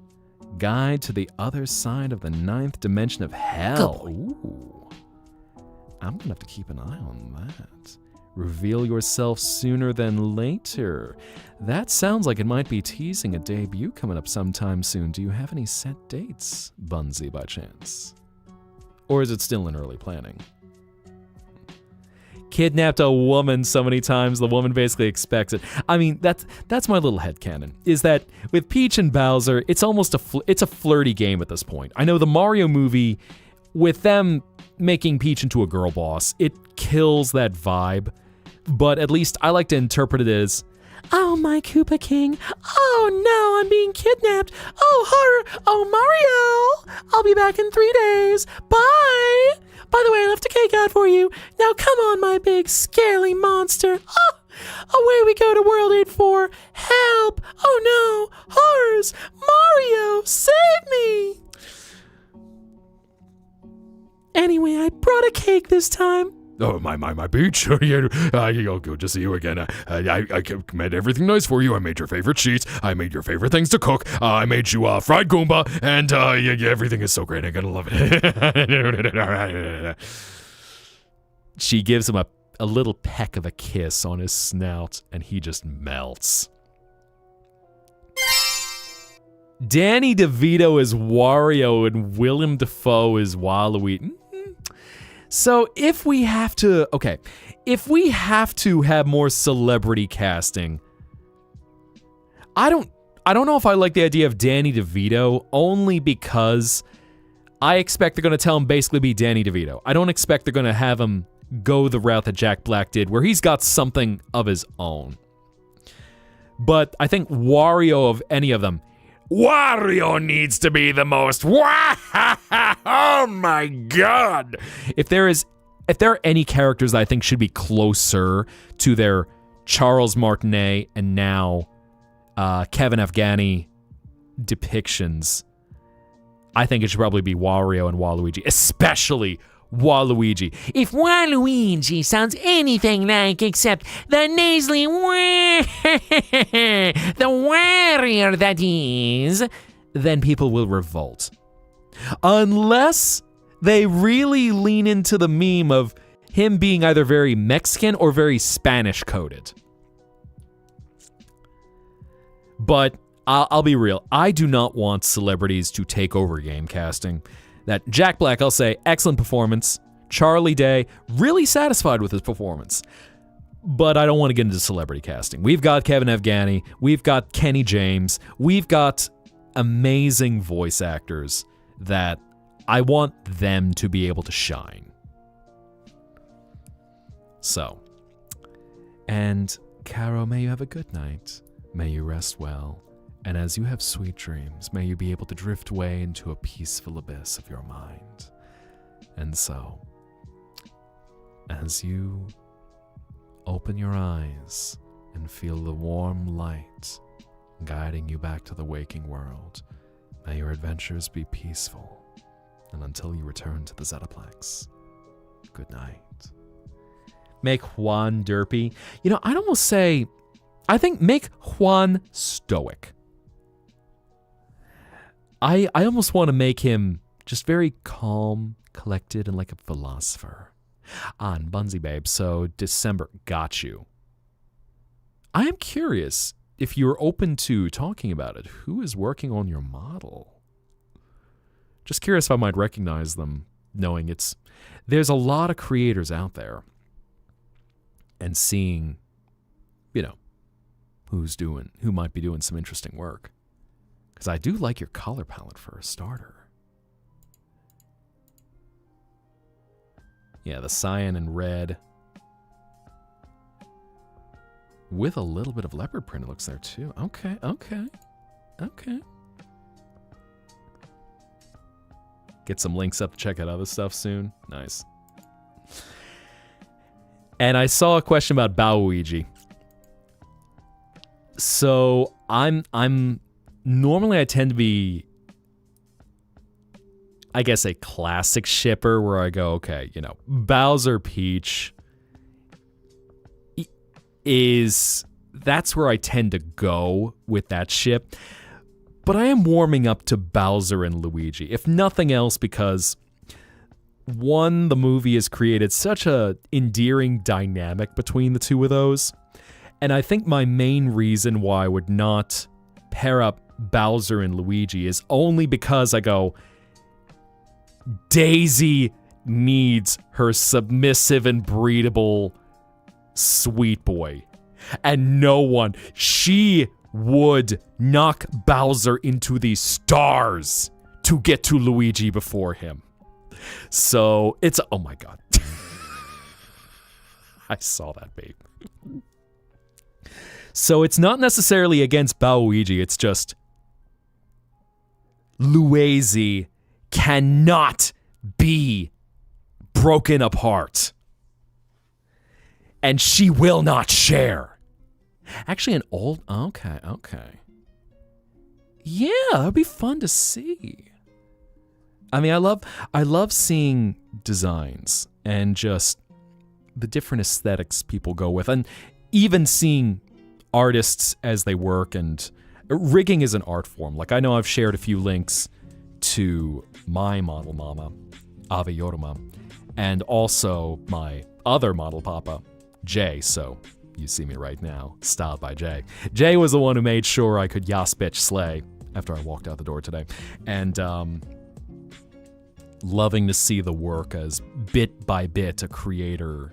Guide to the Other Side of the Ninth Dimension of Hell. Ooh. I'm gonna have to keep an eye on that. Reveal yourself sooner than later. That sounds like it might be teasing a debut coming up sometime soon. Do you have any set dates, Bunsy, by chance? Or is it still in early planning? kidnapped a woman so many times the woman basically expects it. I mean, that's my little headcanon, is that with Peach and Bowser, it's almost it's a flirty game at this point. I know the Mario movie, with them making Peach into a girl boss, it kills that vibe, but at least I like to interpret it as, oh, my Koopa King. Oh, no, I'm being kidnapped. Oh, horror. Oh, Mario. I'll be back in 3 days. Bye. By the way, I left a cake out for you. Now come on, my big, scaly monster. Oh, away we go to World 8-4. Help. Oh, no. Horrors. Mario, save me. Anyway, I brought a cake this time. Oh, my Peach. Oh, good to see you again. I made everything nice for you. I made your favorite sheets. I made your favorite things to cook. I made you fried Goomba. And everything is so great. I'm going to love it. She gives him a little peck of a kiss on his snout, and he just melts. Danny DeVito is Wario, and Willem Dafoe is Waluigi. So if we have to have more celebrity casting, I don't know if I like the idea of Danny DeVito, only because I expect they're going to tell him basically be Danny DeVito. I don't expect they're going to have him go the route that Jack Black did, where he's got something of his own. But I think Wario, of any of them, Wario needs to be the most. Oh my god! If there are any characters that I think should be closer to their Charles Martinet and now Kevin Afghani depictions, I think it should probably be Wario and Waluigi, especially Waluigi. If Waluigi sounds anything like except the nasally the warrior that is, then people will revolt. Unless they really lean into the meme of him being either very Mexican or very Spanish coded. But I'll be real, I do not want celebrities to take over game casting. That Jack Black, I'll say, excellent performance. Charlie Day, really satisfied with his performance. But I don't want to get into celebrity casting. We've got Kevin Afghani, we've got Kenny James, we've got amazing voice actors that I want them to be able to shine. So, and Caro, may you have a good night. May you rest well. And as you have sweet dreams, may you be able to drift away into a peaceful abyss of your mind. And so, as you open your eyes and feel the warm light guiding you back to the waking world, may your adventures be peaceful. And until you return to the Zetaplex, good night. Make Juan derpy. You know, I'd almost say, I think make Juan stoic. I almost want to make him just very calm, collected, and like a philosopher. And Bunsy Babe, so December, got you. I am curious if you're open to talking about it. Who is working on your model? Just curious if I might recognize them, knowing there's a lot of creators out there. And seeing, who might be doing some interesting work. Because I do like your color palette for a starter. Yeah, the cyan and red. With a little bit of leopard print, it looks there too. Okay. Get some links up to check out other stuff soon. Nice. And I saw a question about Waluigi. So I'm normally I tend to be, I guess, a classic shipper where I go, okay, Bowser Peach that's where I tend to go with that ship. But I am warming up to Bowser and Luigi, if nothing else because one, the movie has created such a endearing dynamic between the two of those. And I think my main reason why I would not pair up Bowser and Luigi is only because I go, Daisy needs her submissive and breedable sweet boy. And no one, she would knock Bowser into the stars to get to Luigi before him. So it's, oh my god. I saw that, babe. So it's not necessarily against Luigi, it's just Luigi cannot be broken apart. And she will not share. Actually, an old, okay. Yeah, that'd be fun to see. I mean, I love seeing designs and just the different aesthetics people go with, and even seeing artists as they work. And rigging is an art form. Like, I know I've shared a few links to my model mama, Ave Yoruma, and also my other model papa, Jay. So you see me right now, styled by Jay. Jay was the one who made sure I could yas bitch slay after I walked out the door today. And loving to see the work as bit by bit a creator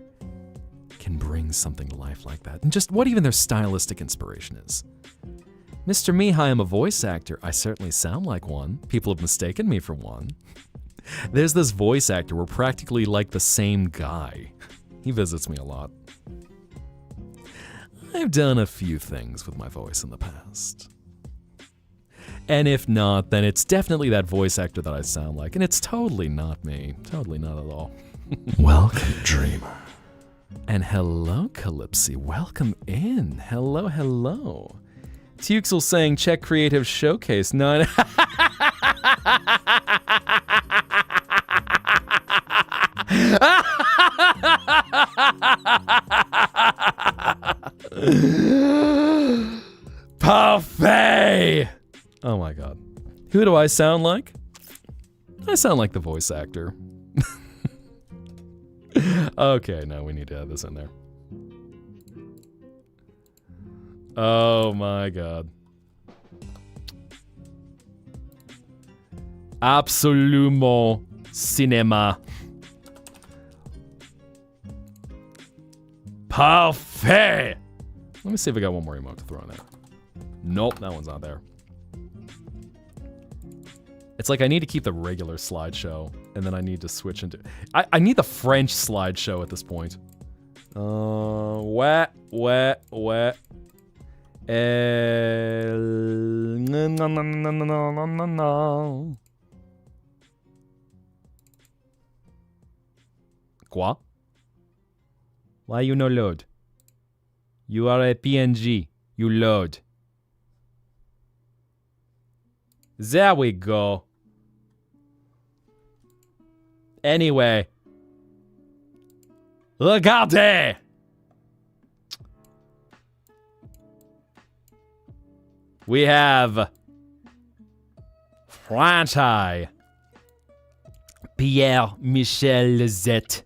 can bring something to life like that. And just what even their stylistic inspiration is. Mr. Mihai, I'm a voice actor. I certainly sound like one. People have mistaken me for one. There's this voice actor. We're practically like the same guy. He visits me a lot. I've done a few things with my voice in the past. And if not, then it's definitely that voice actor that I sound like. And it's totally not me. Totally not at all. Welcome, dreamer. And hello, Calypsy. Welcome in. Hello. Tuxel saying, check Creative Showcase. No. Parfait! Oh my god. Who do I sound like? I sound like the voice actor. Okay, no, we need to add this in there. Oh my god. Absolument cinéma. Parfait! Let me see if I got one more emote to throw in there. Nope, that one's not there. It's like I need to keep the regular slideshow, and then I need to switch into... I need the French slideshow at this point. Wet. Quoi? Why you no load? You are a PNG. You load. There we go. Anyway. Regardez! We have Franchise Pierre Michel Zette.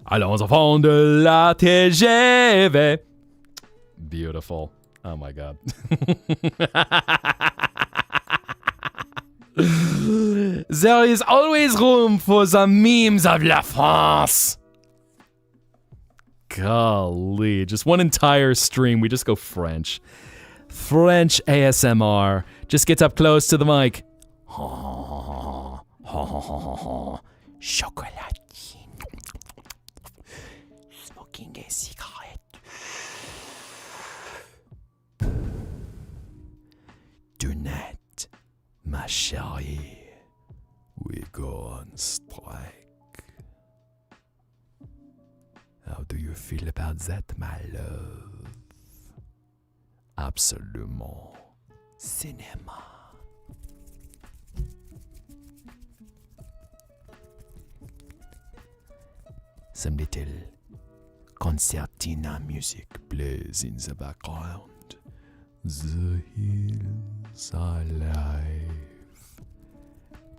Allons au fond de la TGV. Beautiful. Oh my god. There is always room for the memes of La France. Golly, just one entire stream, we just go French. French ASMR. Just gets up close to the mic. Chocolatine. Smoking a cigarette. Tonight, ma chérie, we go on strike. How do you feel about that, my love? Absolument. Cinéma. Some little concertina music plays in the background. The hills are alive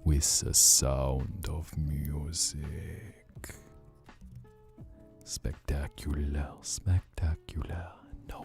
with the sound of music. Spectacular. No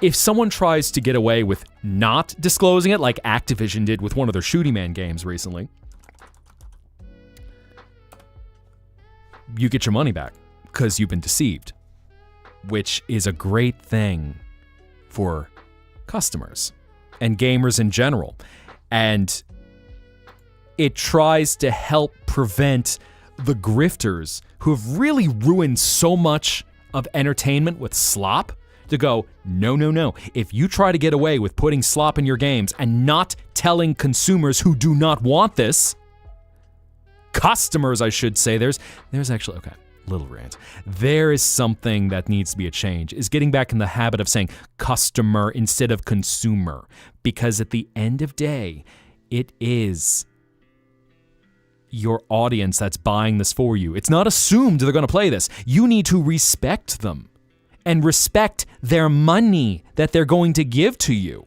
if someone tries to get away with not disclosing it, like Activision did with one of their Shooty Man games recently, you get your money back because you've been deceived, which is a great thing for customers and gamers in general. And it tries to help prevent the grifters who have really ruined so much of entertainment with slop to go, no. If you try to get away with putting slop in your games and not telling consumers who do not want this, customers, I should say, there's actually, okay, little rant. There is something that needs to be a change, is getting back in the habit of saying customer instead of consumer. Because at the end of day, it is your audience that's buying this for you. It's not assumed they're going to play this. You need to respect them and respect their money that they're going to give to you.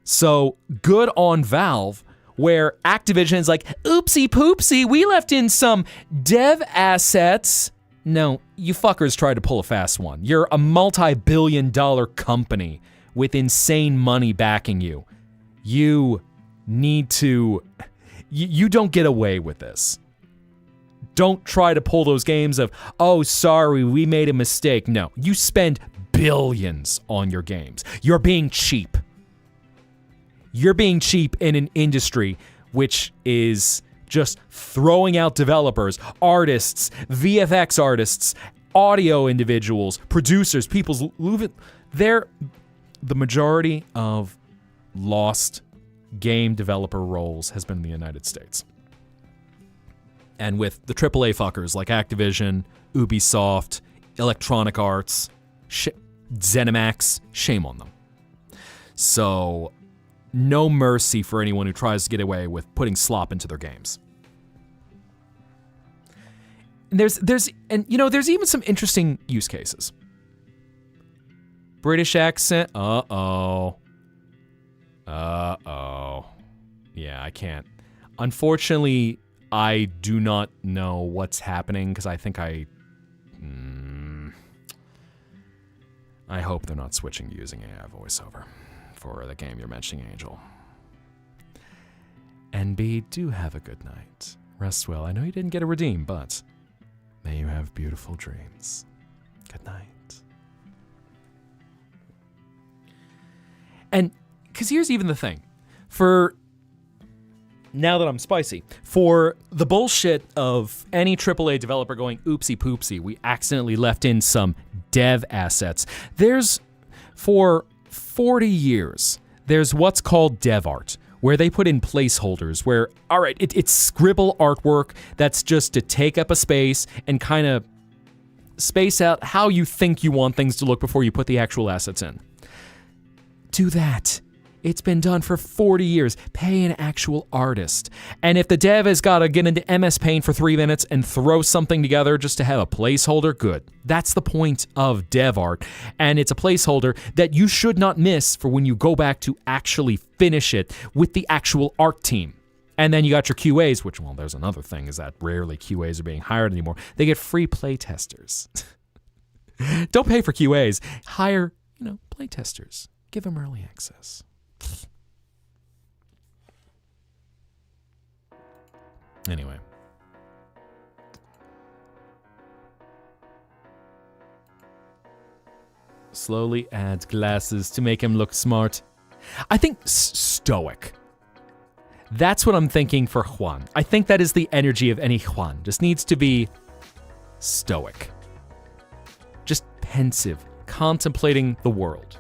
So good on Valve, where Activision is like, oopsie poopsie, we left in some dev assets. No, you fuckers tried to pull a fast one. You're a multi-billion-dollar company with insane money backing you. You need to... You don't get away with this. Don't try to pull those games of, oh, sorry, we made a mistake. No, you spend billions on your games. You're being cheap. You're being cheap in an industry which is just throwing out developers, artists, VFX artists, audio individuals, producers, people's... They're the majority of lost game developer roles has been in the United States. And with the AAA fuckers like Activision, Ubisoft, Electronic Arts, ZeniMax, shame on them. So, no mercy for anyone who tries to get away with putting slop into their games. And there's even some interesting use cases. British accent, uh-oh. Yeah, I can't. Unfortunately, I do not know what's happening because I think I hope they're not switching to using AI voiceover for the game you're mentioning, Angel. NB, do have a good night. Rest well. I know you didn't get a redeem, but may you have beautiful dreams. Good night. And because here's even the thing. For now that I'm spicy, for the bullshit of any AAA developer going oopsie poopsie, we accidentally left in some dev assets. For 40 years, there's what's called dev art, where they put in placeholders where, all right, it's scribble artwork that's just to take up a space and kind of space out how you think you want things to look before you put the actual assets in. Do that. It's been done for 40 years. Pay an actual artist. And if the dev has got to get into MS Paint for 3 minutes and throw something together just to have a placeholder, good. That's the point of dev art. And it's a placeholder that you should not miss for when you go back to actually finish it with the actual art team. And then you got your QAs, which, well, there's another thing, is that rarely QAs are being hired anymore. They get free play testers. Don't pay for QAs. Hire, play testers. Give them early access. Anyway. Slowly adds glasses to make him look smart. I think stoic. That's what I'm thinking for Juan. I think that is the energy of any Juan. Just needs to be stoic. Just pensive, contemplating the world.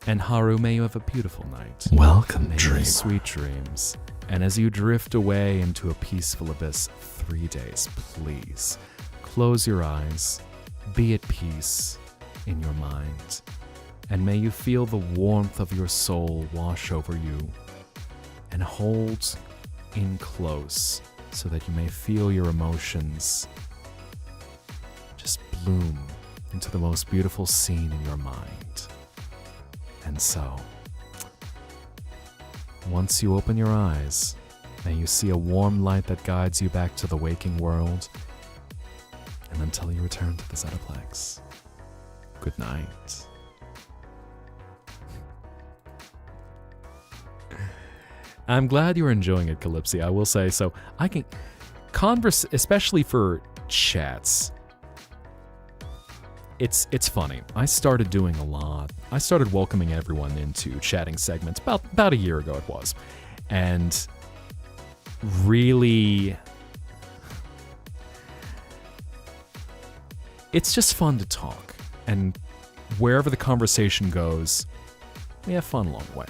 And Haru, may you have a beautiful night. Welcome, May you dreamer. have sweet dreams. And as you drift away into a peaceful abyss, 3 days, please close your eyes, be at peace in your mind, and may you feel the warmth of your soul wash over you and hold in close so that you may feel your emotions just bloom into the most beautiful scene in your mind. And so, once you open your eyes, May you see a warm light that guides you back to the waking world. And until you return to the Zetaplex, good night. I'm glad you're enjoying it, Calypsy. I will say so. I can converse, especially for chats. It's funny. I started doing a lot. I started welcoming everyone into chatting segments about a year ago. It was, and really, it's just fun to talk. And wherever the conversation goes, we have fun along the way.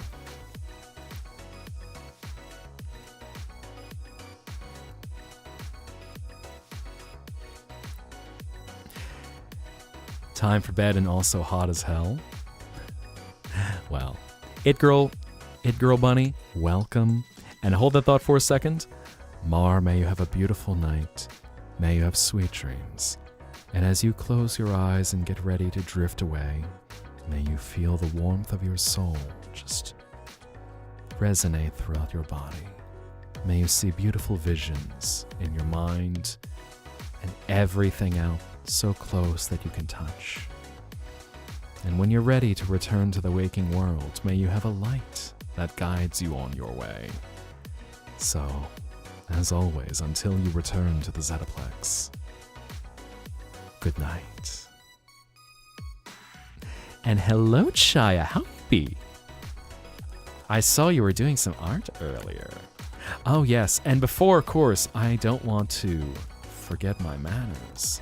Time for bed and also hot as hell. Well, It Girl Bunny, welcome. And hold that thought for a second. Mar, may you have a beautiful night. May you have sweet dreams. And as you close your eyes and get ready to drift away, may you feel the warmth of your soul just resonate throughout your body. May you see beautiful visions in your mind and everything out so close that you can touch. And when you're ready to return to the waking world, may you have a light that guides you on your way. So, as always, until you return to the Zetaplex, good night. And hello, Chaya, how you be? I saw you were doing some art earlier. Oh yes, and before, of course, I don't want to forget my manners.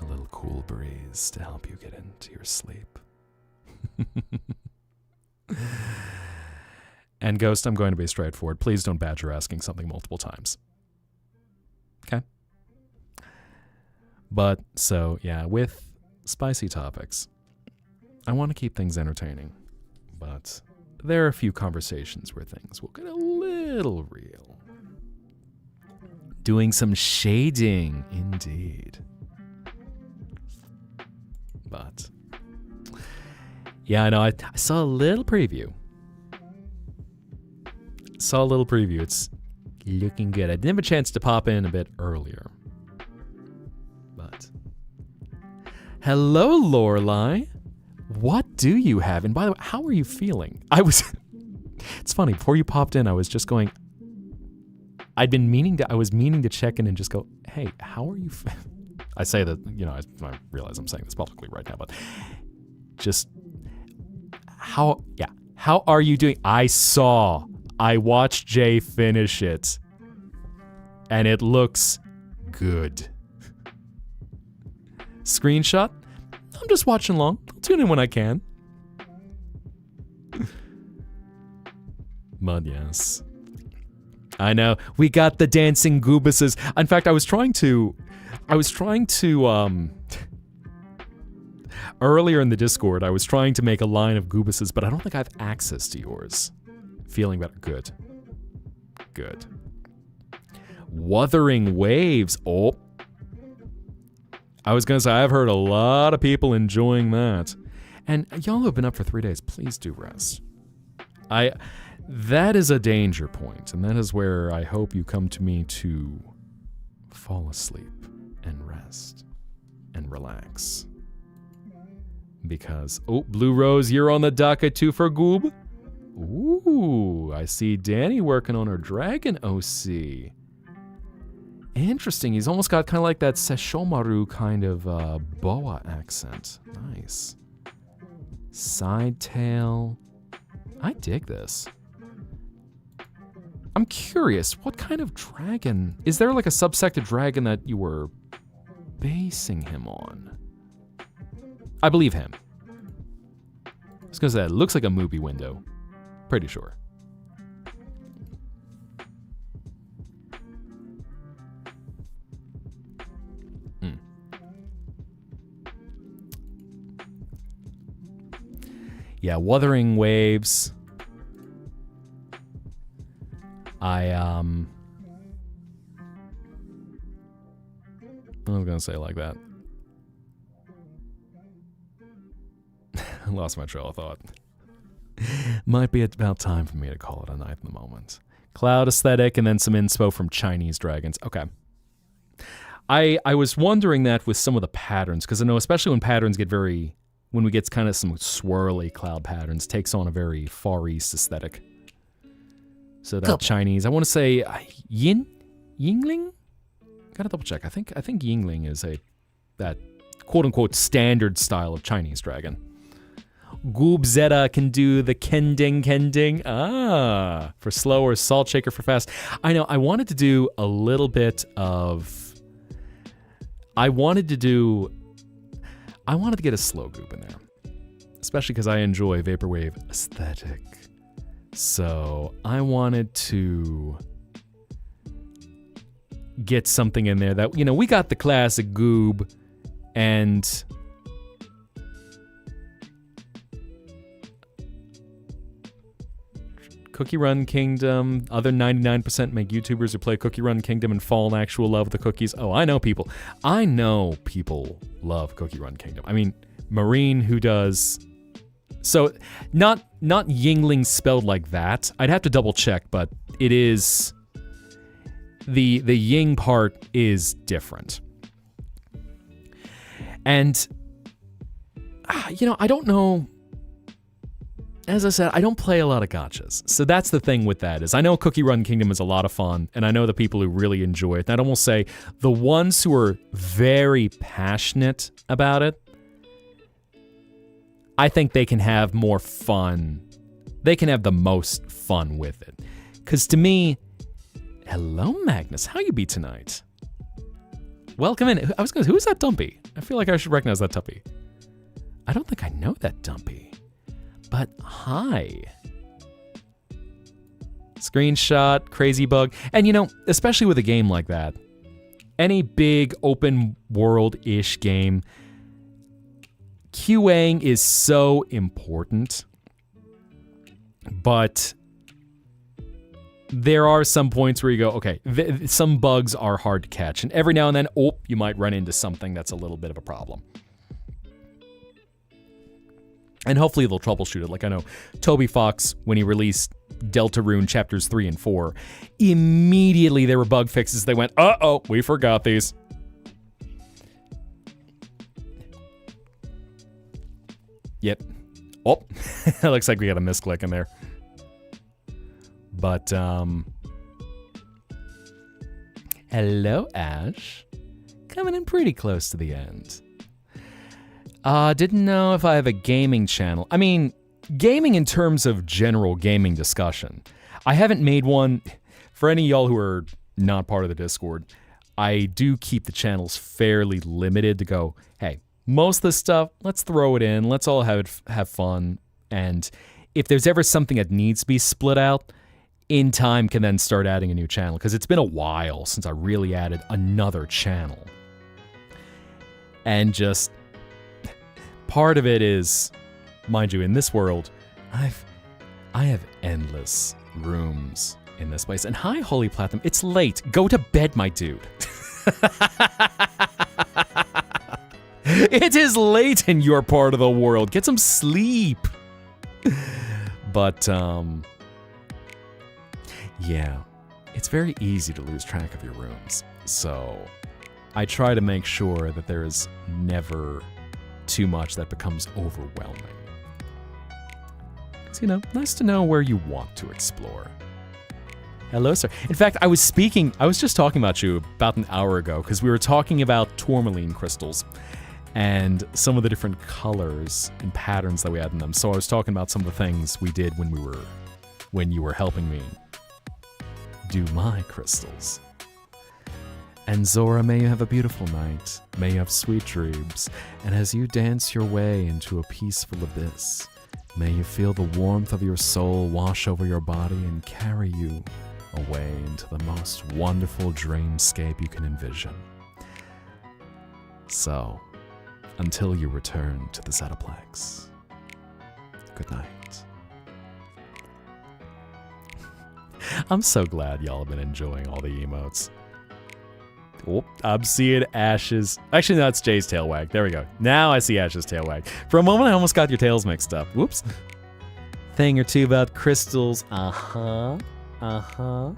A little cool breeze to help you get into your sleep. And Ghost, I'm going to be straightforward. Please don't badger asking something multiple times. Okay? But, so, yeah, with spicy topics, I want to keep things entertaining. But there are a few conversations where things will get a little real. Doing some shading, indeed. But, yeah, I know, I saw a little preview. It's looking good. I didn't have a chance to pop in a bit earlier. But, hello, Lorelai. What do you have? And by the way, how are you feeling? It's funny, before you popped in, I was just going, I was meaning to check in and just go, hey, how are you I say that, I realize I'm saying this publicly right now, but just, how are you doing? I watched Jay finish it, and it looks good. Screenshot? I'm just watching along. I'll tune in when I can. But yes. I know. We got the dancing goobuses. In fact, I was trying to earlier in the Discord, I was trying to make a line of goobuses, but I don't think I have access to yours. Feeling better. Good. Wuthering Waves. Oh. I was going to say, I've heard a lot of people enjoying that. And y'all who have been up for 3 days, please do rest. That is a danger point, and that is where I hope you come to me to fall asleep and rest and relax. Because, Blue Rose, you're on the docket too for Goob? Ooh, I see Danny working on her Dragon OC. Interesting, he's almost got kind of like that Sesshomaru kind of boa accent. Nice. Side tail. I dig this. I'm curious, what kind of dragon? Is there like a subsected dragon that you were basing him on? I believe him. I was gonna say, it looks like a movie window. Pretty sure. Yeah, Wuthering Waves. I was gonna say it like that. I lost my trail of thought. Might be about time for me to call it a night in the moment. Cloud aesthetic and then some inspo from Chinese dragons. Okay. I was wondering that with some of the patterns, because I know especially when patterns get when we get kind of some swirly cloud patterns, takes on a very Far East aesthetic. So that Chinese, I want to say Yingling? Gotta double check. I think Yingling is that quote unquote standard style of Chinese dragon. Goob Zetta can do the kending. For slower, salt shaker for fast. I know, I wanted to do a little bit of... I wanted to get a slow goop in there. Especially because I enjoy Vaporwave aesthetic. So I wanted to get something in there that, we got the classic goob and... Cookie Run Kingdom, other 99% make YouTubers who play Cookie Run Kingdom and fall in actual love with the cookies. Oh, I know people love Cookie Run Kingdom. I mean, Marine who does... So, not Yingling spelled like that. I'd have to double check, but it is... The Ying part is different. And, I don't know... As I said, I don't play a lot of gachas. So that's the thing with that, is I know Cookie Run Kingdom is a lot of fun, and I know the people who really enjoy it. And I'd almost say the ones who are very passionate about it, I think they can have more fun. They can have the most fun with it. Because to me, hello Magnus, how you be tonight? Welcome in. Who's that Dumpy? I feel like I should recognize that Dumpy. I don't think I know that Dumpy. But hi. Screenshot, crazy bug. And especially with a game like that, any big open world-ish game, QAing is so important. But there are some points where you go, okay, some bugs are hard to catch. And every now and then, you might run into something that's a little bit of a problem. And hopefully they'll troubleshoot it. Like I know Toby Fox, when he released Deltarune Chapters 3 and 4, immediately there were bug fixes. They went, we forgot these. Yep. Oh, it looks like we got a misclick in there. But, hello, Ash. Coming in pretty close to the end. Didn't know if I have a gaming channel. I mean, gaming in terms of general gaming discussion. I haven't made one. For any of y'all who are not part of the Discord, I do keep the channels fairly limited to go, hey, most of this stuff, let's throw it in. Let's all have fun. And if there's ever something that needs to be split out, in time can then start adding a new channel. Because it's been a while since I really added another channel. And just... part of it is, mind you, in this world, I have endless rooms in this place. And hi, Holy Platinum, it's late. Go to bed, my dude. It is late in your part of the world. Get some sleep. But, yeah, it's very easy to lose track of your rooms. So I try to make sure that there is never too much that becomes overwhelming. Because, nice to know where you want to explore. Hello, sir. In fact, I was just talking about you about an hour ago, because we were talking about tourmaline crystals and some of the different colors and patterns that we had in them. So I was talking about some of the things we did when you were helping me do my crystals. And Zora, may you have a beautiful night. May you have sweet dreams. And as you dance your way into a peaceful abyss, may you feel the warmth of your soul wash over your body and carry you away into the most wonderful dreamscape you can envision. So, until you return to the Zetaplex, good night. I'm so glad y'all have been enjoying all the emotes. Oh, I'm seeing Ash's. Actually, no, it's Jay's tail wag. There we go. Now I see Ash's tail wag. For a moment, I almost got your tails mixed up. Whoops. Thing or two about crystals. Uh-huh. Uh-huh.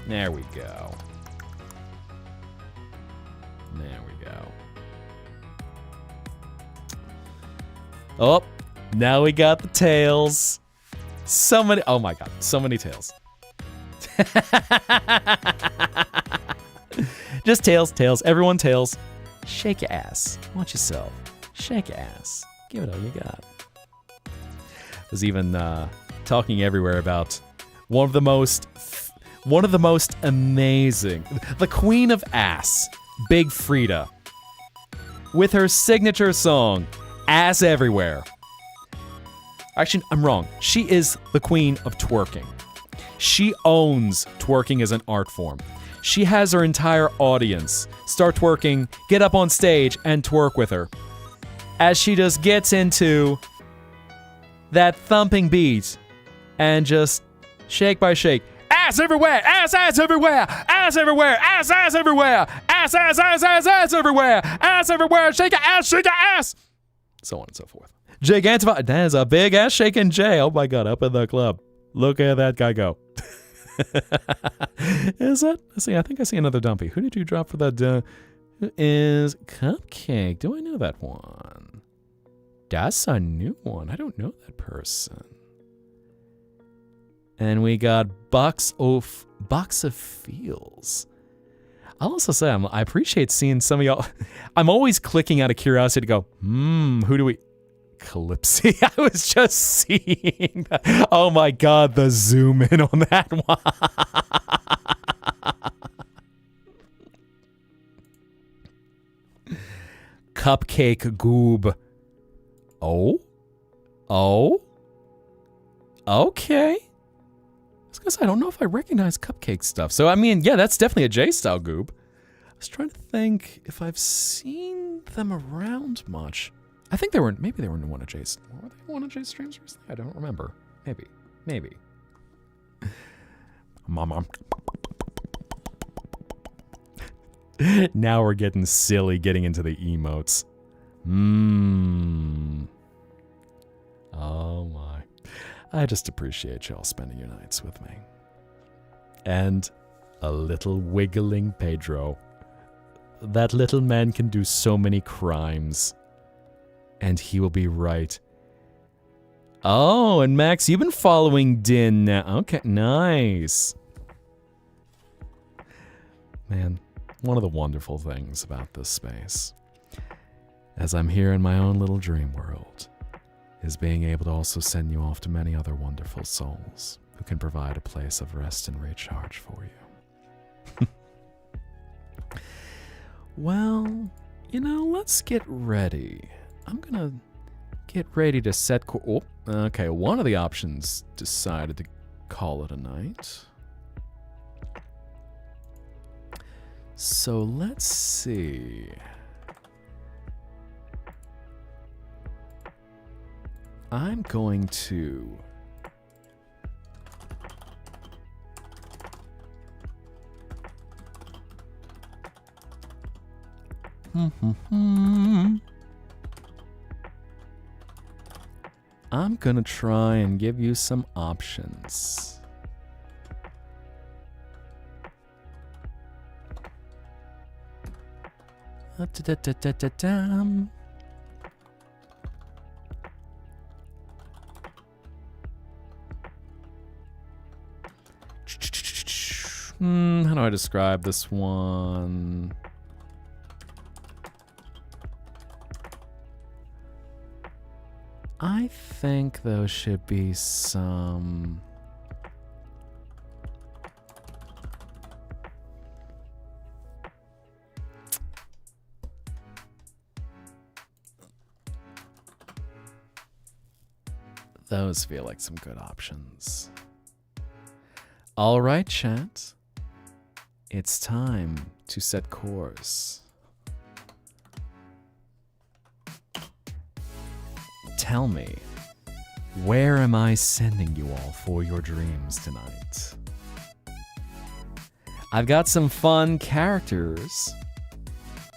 There we go. There we go. Oh, now we got the tails. So many. Oh my god, so many tails. Just tails, tails. Everyone tails. Shake your ass. Watch yourself. Shake your ass. Give it all you got. Was even talking everywhere about one of the most amazing, the queen of ass, Big Frida, with her signature song, Ass Everywhere. Actually, I'm wrong. She is the queen of twerking. She owns twerking as an art form. She has her entire audience start twerking, get up on stage, and twerk with her. As she just gets into that thumping beat and just shake by shake. Ass everywhere, ass everywhere, ass everywhere, ass everywhere, ass everywhere, ass everywhere, shake your ass. So on and so forth. Gigantify, there's a big ass shaking J. Oh my god, up in the club. Look at that guy go. Is that? Let's see, I think I see another dumpy. Who did you drop for that? Who is Cupcake? Do I know that one? That's a new one. I don't know that person. And we got Box of Feels. I'll also say I appreciate seeing some of y'all. I'm always clicking out of curiosity to go, who do we... Calypsy. I was just seeing that. Oh my god, the zoom in on that one. Cupcake Goob. Oh? Okay. I was gonna say, I don't know if I recognize Cupcake stuff. So, I mean, yeah, that's definitely a J-style Goob. I was trying to think if I've seen them around much. I think maybe they were in one of Jay's. Were they one of Jay's streams recently? I don't remember. Maybe. Mama. Now we're getting silly, getting into the emotes. Oh my. I just appreciate y'all spending your nights with me. And a little wiggling Pedro. That little man can do so many crimes. And he will be right. Oh, and Max, you've been following Din now. Okay, nice. Man, one of the wonderful things about this space, as I'm here in my own little dream world, is being able to also send you off to many other wonderful souls who can provide a place of rest and recharge for you. Well, let's get ready. I'm gonna get ready to set okay, one of the options decided to call it a night. So let's see. I'm going to... I'm gonna try and give you some options. How do I describe this one? I think there should be some... Those feel like some good options. All right, chat. It's time to set course. tell me, where am I sending you all for your dreams tonight? I've got some fun characters,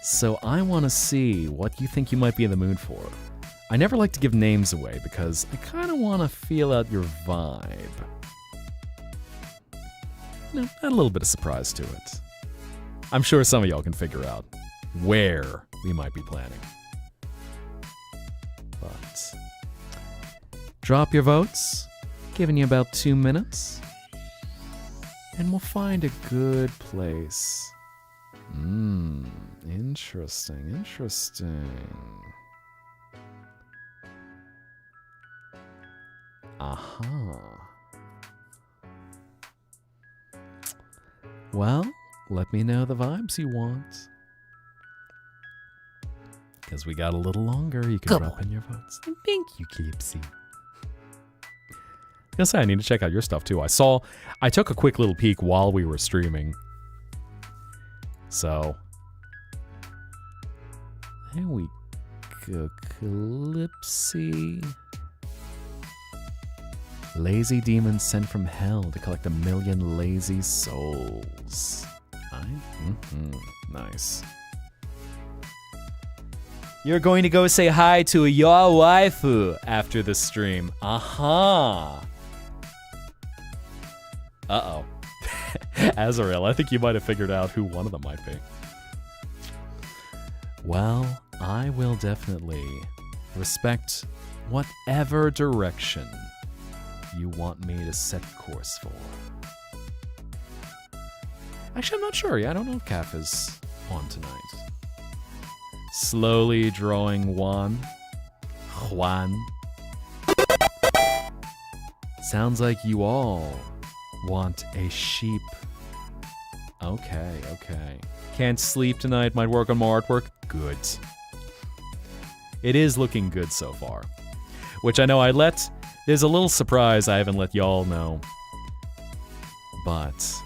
so I want to see what you think you might be in the mood for. I never like to give names away because I kind of want to feel out your vibe. Add a little bit of surprise to it. I'm sure some of y'all can figure out where we might be planning. But drop your votes, giving you about 2 minutes, and we'll find a good place. Interesting. Aha. Well, let me know the vibes you want. Because we got a little longer, you can drop in your votes. Thank you, Kipsy. I was gonna say, I need to check out your stuff too. I took a quick little peek while we were streaming. So, there we go, Calypsy. Lazy demons sent from hell to collect 1 million lazy souls. Nice. You're going to go say hi to your waifu after the stream. Aha. Uh-oh. Azrael, I think you might have figured out who one of them might be. Well, I will definitely respect whatever direction you want me to set course for. Actually, I'm not sure. Yeah, I don't know if Kaf is on tonight. Slowly drawing Juan. Sounds like you all want a sheep. Okay. Can't sleep tonight, might work on more artwork. Good. It is looking good so far. Which I know there's a little surprise I haven't let y'all know. But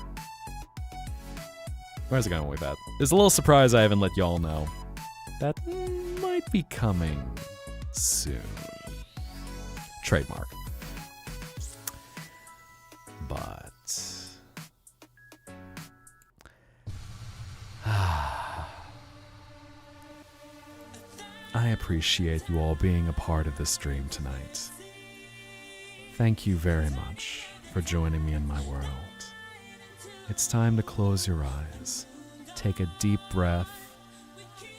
where's it going with that? There's a little surprise I haven't let y'all know. That might be coming soon. Trademark. But I appreciate you all being a part of this stream tonight. Thank you very much for joining me in my world. It's time to close your eyes, take a deep breath,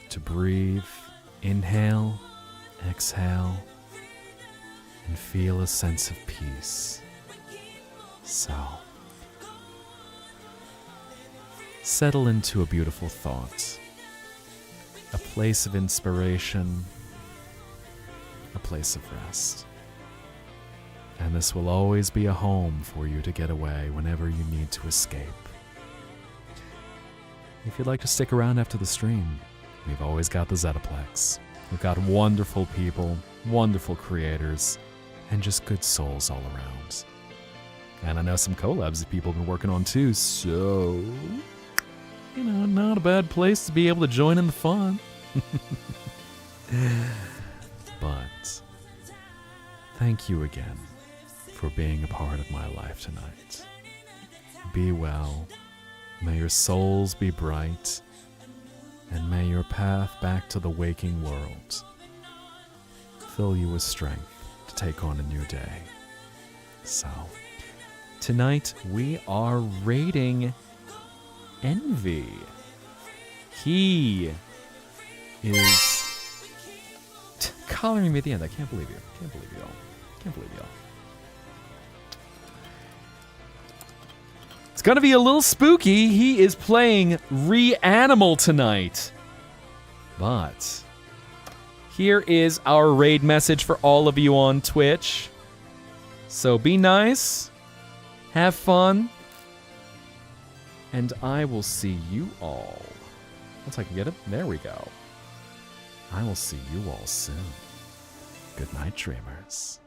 to breathe, inhale, exhale, and feel a sense of peace. So, settle into a beautiful thought, a place of inspiration, a place of rest. And this will always be a home for you to get away whenever you need to escape. If you'd like to stick around after the stream, we've always got the Zettaplex. We've got wonderful people, wonderful creators, and just good souls all around. And I know some collabs that people have been working on too, so, not a bad place to be able to join in the fun. But, thank you again for being a part of my life tonight. Be well, may your souls be bright, and may your path back to the waking world fill you with strength to take on a new day. So, tonight we are raiding Envy. He is coloring me at the end. I can't believe you. Can't believe y'all. It's gonna be a little spooky. He is playing Reanimal tonight. But here is our raid message for all of you on Twitch. So be nice, have fun, and I will see you all. Once I can get it, there we go. I will see you all soon. Good night, dreamers.